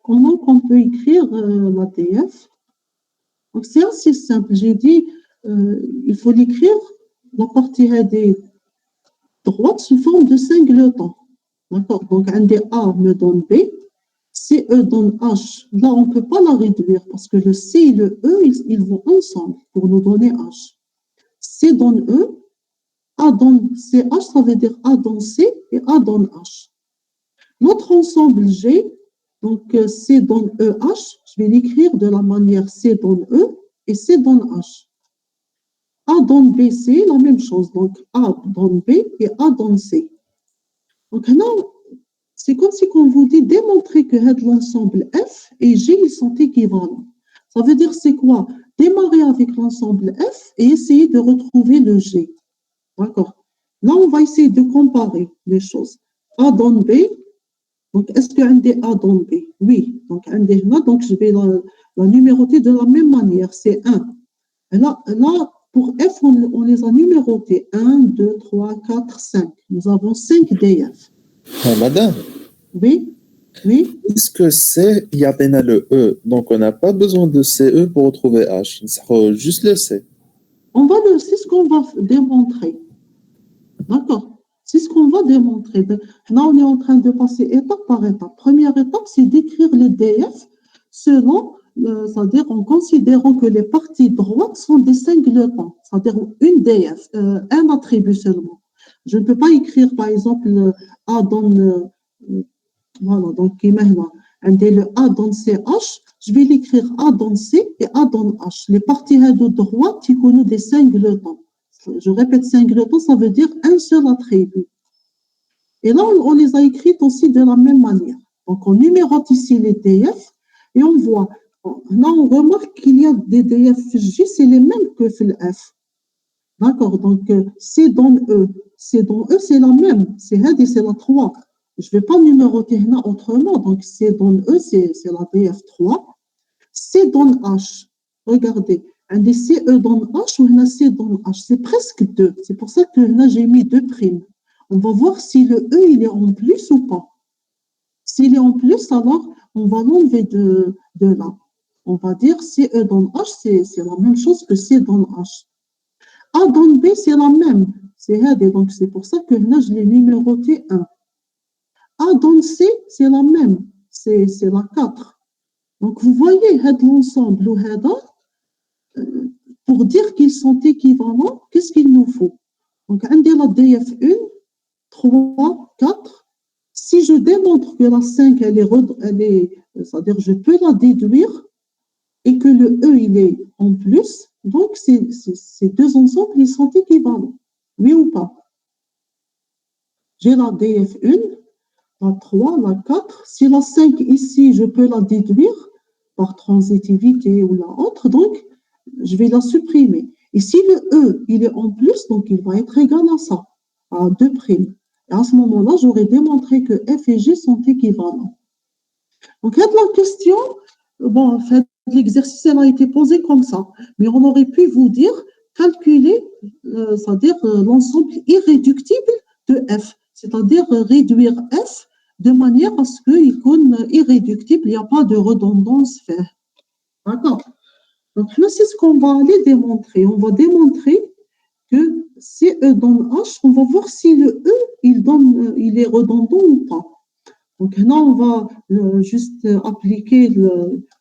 Comment on peut écrire la DF? Donc, c'est assez simple. J'ai dit, il faut l'écrire, la partie des droite sous forme de singleton. D'accord? Donc, un des A me donne B, C, E donne H. Là, on ne peut pas la réduire parce que le C et le E, ils vont ensemble pour nous donner H. C donne E, A donne CH, ça veut dire A donne C et A donne H. L'autre ensemble G, donc C donne E, H, je vais l'écrire de la manière C donne E et C donne H. A donne B, C, la même chose. Donc A donne B et A donne C. Donc là, c'est comme si on vous dit démontrer que l'ensemble F et G, ils sont équivalents. Ça veut dire c'est quoi? Démarrer avec l'ensemble F et essayer de retrouver le G. D'accord. Là, on va essayer de comparer les choses. A donne B. Donc, est-ce qu'un des A donne B? Oui. Donc, un des là, donc je vais la numéroter de la même manière. C'est 1. Et là, pour F, on les a numérotés. 1, 2, 3, 4, 5. Nous avons 5 DF. Madame, Oui. Oui. puisque C, il y a bien le E, donc on n'a pas besoin de CE pour retrouver H. Il sera juste le C. C'est ce qu'on va démontrer. D'accord. C'est ce qu'on va démontrer. Là, on est en train de passer étape par étape. Première étape, c'est d'écrire les DF selon, c'est-à-dire en considérant que les parties droites sont des singletons, c'est-à-dire une DF, un attribut seulement. Je ne peux pas écrire, par exemple, A donne, voilà, donc imagine, le A donne CH, je vais l'écrire A donne C et A donne H. Les parties de droite, ils connaissent des singletons. Je répète, singleton, ça veut dire un seul attribut. Et là, on les a écrites aussi de la même manière. Donc, on numérote ici les DF et on voit. Là, on remarque qu'il y a des DF J, c'est les mêmes que le F. D'accord, donc C dans E. C dans E, c'est la même. C'est la 3. Je ne vais pas numéroter là autrement. Donc, C dans E, c'est la DF 3. C dans H. Regardez. Un des CE dans H ou un C dans H, c'est presque 2. C'est pour ça que là, j'ai mis 2 primes. On va voir si le E, il est en plus ou pas. S'il est en plus, alors, on va l'enlever de là. On va dire CE dans H, c'est la même chose que C dans H. A donne B, c'est la même. C'est هذه, donc c'est pour ça que là, je l'ai numéroté 1. A donne C, c'est la même. C'est la 4. Donc, vous voyez, l'ensemble, pour dire qu'ils sont équivalents, qu'est-ce qu'il nous faut? Donc, on a la DF1, 3, 4. Si je démontre que la 5, c'est-à-dire je peux la déduire et que le E, il est en plus, donc ces deux ensembles, ils sont équivalents. Oui ou pas? J'ai la DF1, la 3, la 4. Si la 5 ici, je peux la déduire par transitivité ou la autre, donc je vais la supprimer. Et si le E, il est en plus, donc il va être égal à ça, à 2'. Et à ce moment-là, j'aurais démontré que F et G sont équivalents. Donc, la question, bon, en fait, l'exercice a été posé comme ça, mais on aurait pu vous dire calculer, c'est-à-dire l'ensemble irréductible de F, c'est-à-dire réduire F de manière à ce qu'il soit irréductible, il n'y a pas de redondance fait. D'accord? Donc là, c'est ce qu'on va aller démontrer. On va démontrer que si E donne H, on va voir si le E, il est redondant ou pas. Donc là, on va juste appliquer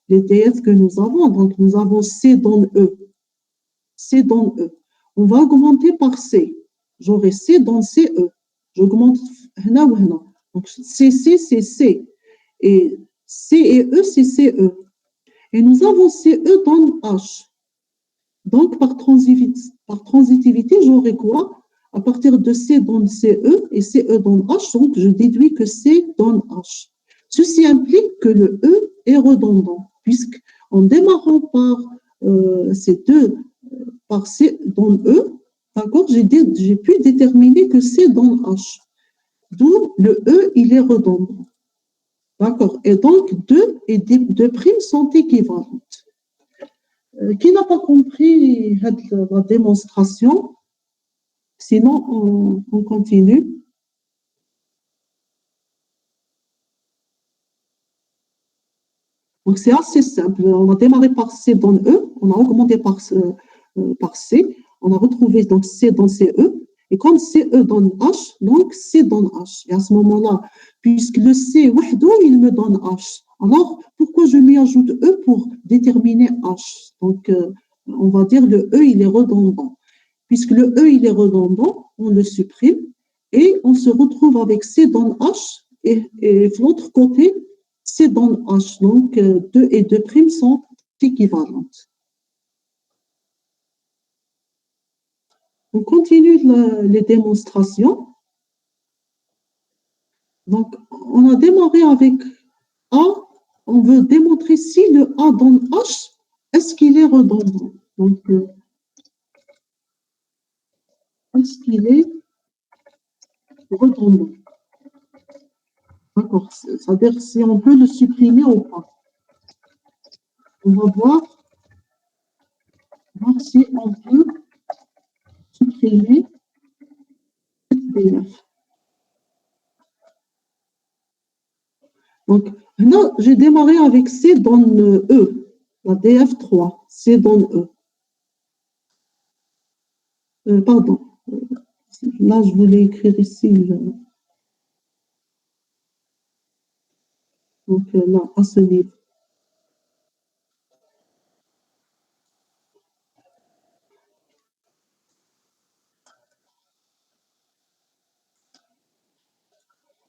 les DF que nous avons. Donc nous avons C donne E. C donne E. On va augmenter par C. J'aurai C donne CE. J'augmente هنا ou هنا. Donc CC, c'est C. Et C et E, c'est CE. Et nous avons CE donne H. Donc, par transitivité, j'aurai quoi? À partir de C donne CE et CE donne H, donc je déduis que C donne H. Ceci implique que le E est redondant, puisqu'en démarrant par ces deux, par C donne E, d'accord, j'ai pu déterminer que C donne H. D'où le E, il est redondant. D'accord. Et donc, 2 et 2' sont équivalentes. Qui n'a pas compris la démonstration? Sinon, on continue. Donc, c'est assez simple. On a démarré par C dans E, on a augmenté par C, on a retrouvé donc C dans CE, et comme CE donne H, donc C donne H. Et à ce moment-là, puisque le C, il me donne H, alors pourquoi je lui ajoute E pour déterminer H? Donc, on va dire le E, il est redondant. Puisque le E, il est redondant, on le supprime et on se retrouve avec C donne H et de l'autre côté, C donne H. Donc, 2 et 2' sont équivalentes. On continue les démonstrations. Donc, on a démarré avec A. On veut démontrer si le A donne H, est-ce qu'il est redondant? Donc, est-ce qu'il est redondant? D'accord, c'est-à-dire si on peut le supprimer ou pas. On va voir si on peut supprimer DF. Donc, là, j'ai démarré avec C donne E, la DF3, C donne E. Pardon, là, je voulais écrire ici. Donc, là, à ce niveau.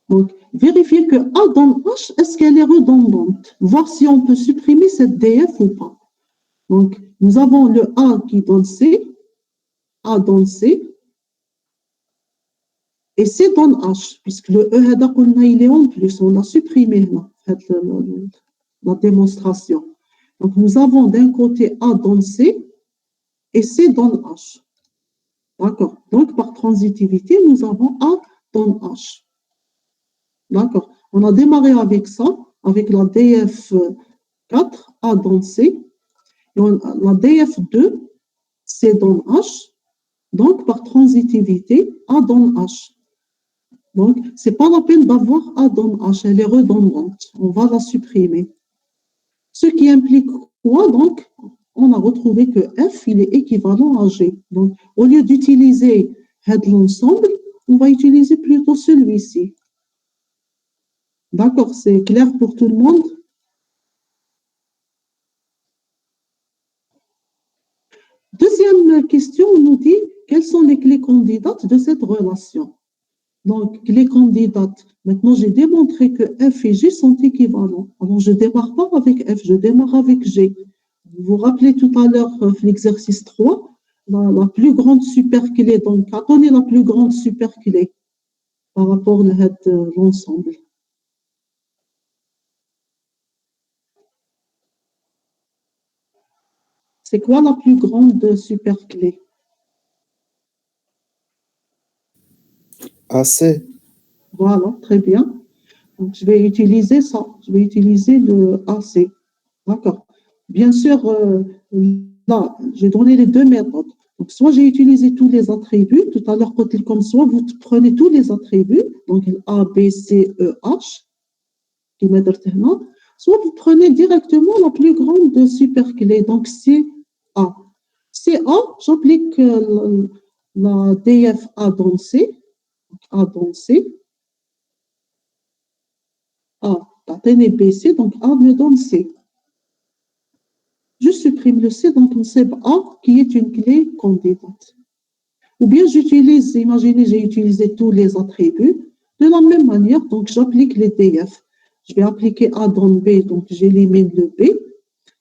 Donc, vérifier que A dans H, est-ce qu'elle est redondante? Voir si on peut supprimer cette DF ou pas. Donc, nous avons le A qui donne C, A donne C, et C donne H, puisque le E, il est en plus, on a supprimé la démonstration. Donc, nous avons d'un côté A donne C et C donne H. D'accord. Donc, par transitivité, nous avons A donne H. D'accord. On a démarré avec ça, avec la DF4, A donne C, et la DF2, C donne H. Donc, par transitivité, A donne H. Donc, ce n'est pas la peine d'avoir A donne H, elle est redondante. On va la supprimer. Ce qui implique quoi, donc? on a retrouvé que F, il est équivalent à G. Donc, au lieu d'utiliser l'ensemble, on va utiliser plutôt celui-ci. D'accord, c'est clair pour tout le monde? Deuxième question, on nous dit quelles sont les clés candidates de cette relation. Donc, clés candidates. Maintenant, j'ai démontré que F et G sont équivalents. Alors, je ne démarre pas avec F, je démarre avec G. Vous vous rappelez tout à l'heure, l'exercice 3, la plus grande superclé. Donc, attendez la plus grande superclé par rapport à l'ensemble. C'est quoi la plus grande superclé? AC. Voilà, très bien. Donc, je vais utiliser ça. Je vais utiliser le AC. D'accord. Bien sûr, là, j'ai donné les deux méthodes. Donc, soit j'ai utilisé tous les attributs, tout à l'heure, quand il comme soit, vous prenez tous les attributs, donc A, B, C, E, H, qui m'aident maintenant, soit vous prenez directement la plus grande superclé, donc c'est A. C'est A, j'applique la DF A dans C, A dans C, A, la B, C, donc A me donne C. Je supprime le C, donc on sait A qui est une clé candidate. Ou bien j'utilise, imaginez, j'ai utilisé tous les attributs. De la même manière, donc j'applique les DF. Je vais appliquer A dans B, donc j'élimine le B.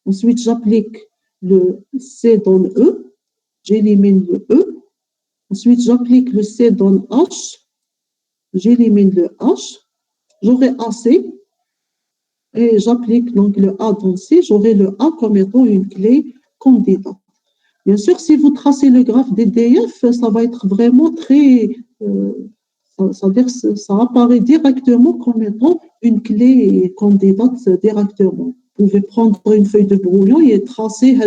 Ensuite, j'applique le C dans E, j'élimine le E. Ensuite, j'applique le C dans H, j'élimine le H. J'aurai AC et j'applique donc le A dans C, j'aurai le A comme étant une clé candidate. Bien sûr, si vous tracez le graphe des DF, ça va être vraiment très... ça apparaît directement comme étant une clé candidate directement. Vous pouvez prendre une feuille de brouillon et tracer,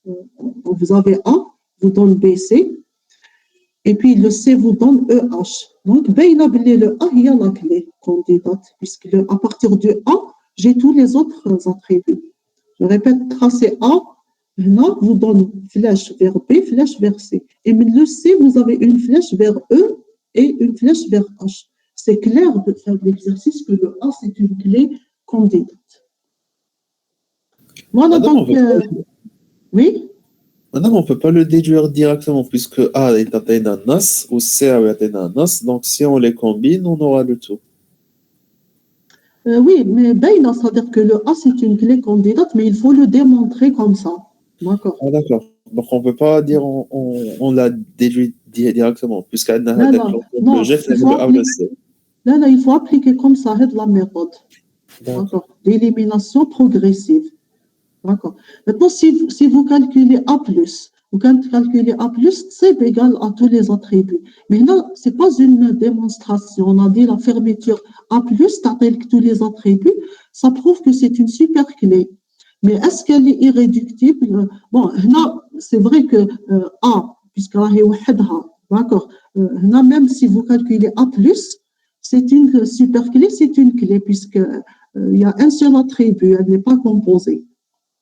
vous avez A, vous donne BC, et puis le C vous donne EH. Donc, le A, il y a la clé candidate, puisque à partir du A, j'ai tous les autres attributs. Je répète, tracer A, là, vous donne flèche vers B, flèche vers C. Et le C, vous avez une flèche vers E et une flèche vers H. C'est clair de faire l'exercice que le A, c'est une clé candidate. Voilà, donc, oui. Maintenant, on ne peut pas le déduire directement puisque A est atteint d'un NAS ou C est atteint d'un NAS. Donc, si on les combine, on aura le tout. Oui, mais Bayna, c'est-à-dire que le A, c'est une clé candidate, mais il faut le démontrer comme ça. D'accord. Ah, d'accord. Donc, on ne peut pas dire on l'a déduit directement puisqu'elle n'a Là, pas le G, c'est le A ou le C. Là, il faut appliquer comme ça la méthode. D'accord. D'élimination progressive. D'accord. Maintenant, si vous calculez A+, vous calculez A+, c'est égal à tous les attributs. Mais là, ce n'est pas une démonstration. On a dit la fermeture A+, avec tous les attributs, ça prouve que c'est une super clé. Mais est-ce qu'elle est irréductible? Bon, là, c'est vrai que A, puisqu'elle est wahedha, d'accord. Là, même si vous calculez A+, c'est une super clé, c'est une clé, puisqu'il y a un seul attribut, elle n'est pas composée.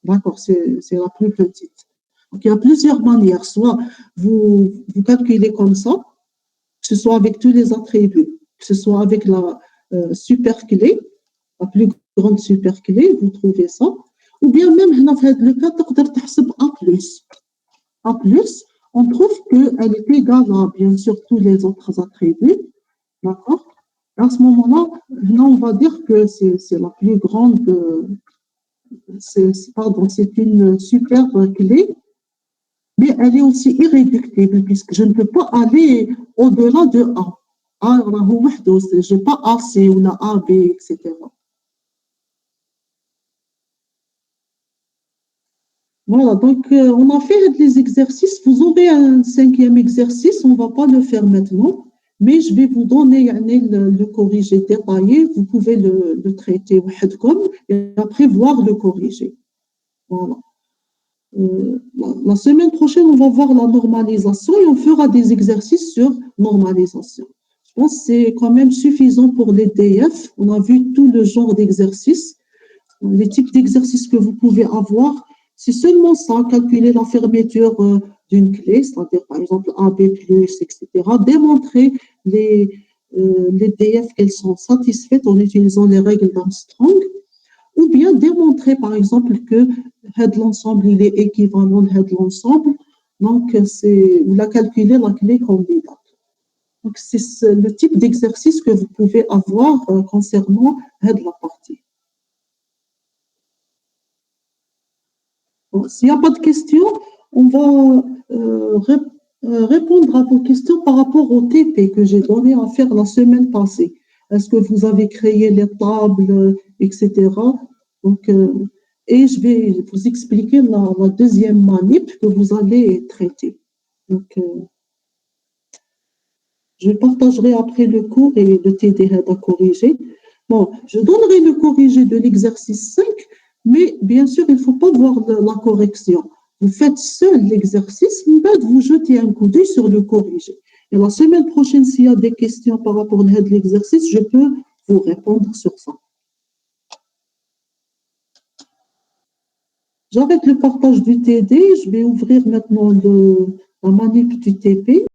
D'accord, c'est la plus petite. Donc, il y a plusieurs manières. Soit vous calculez comme ça, que ce soit avec tous les attributs, que ce soit avec la super clé, la plus grande super clé, vous trouvez ça. Ou bien même, dans le cas, A+. A+, on trouve qu'elle est égale à, bien sûr, tous les autres attributs. D'accord? À ce moment-là, on va dire que c'est la plus grande... c'est une super clé, mais elle est aussi irréductible puisque je ne peux pas aller au-delà de A. A, je n'ai pas A, C ou la A, B, etc. Voilà, donc on a fait les exercices. Vous aurez un cinquième exercice, on ne va pas le faire maintenant, mais je vais vous donner le corrigé détaillé. Vous pouvez le traiter et après voir le corrigé. Voilà. La semaine prochaine, on va voir la normalisation et on fera des exercices sur normalisation. Je pense que c'est quand même suffisant pour les DF. On a vu tout le genre d'exercices, les types d'exercices que vous pouvez avoir C'est seulement ça, calculer la fermeture d'une clé, c'est-à-dire par exemple AB+, etc. Démontrer les DF qu'elles sont satisfaites en utilisant les règles d'Armstrong, ou bien démontrer par exemple que l'ensemble il est équivalent de l'ensemble, donc ou la calculer la clé candidate. Donc c'est le type d'exercice que vous pouvez avoir concernant la partie. Bon, s'il n'y a pas de questions, on va répondre à vos questions par rapport au TP que j'ai donné à faire la semaine passée. Est-ce que vous avez créé les tables, etc. Donc, et je vais vous expliquer la deuxième manip que vous allez traiter. Donc, je partagerai après le cours et le TD à corriger. Bon, je donnerai le corrigé de l'exercice 5, mais bien sûr, il ne faut pas voir la correction. Vous faites seul l'exercice, mais vous jetez un coup d'œil sur le corrigé. Et la semaine prochaine, s'il y a des questions par rapport à l'exercice, je peux vous répondre sur ça. J'arrête le partage du TD. Je vais ouvrir maintenant la manip du TP.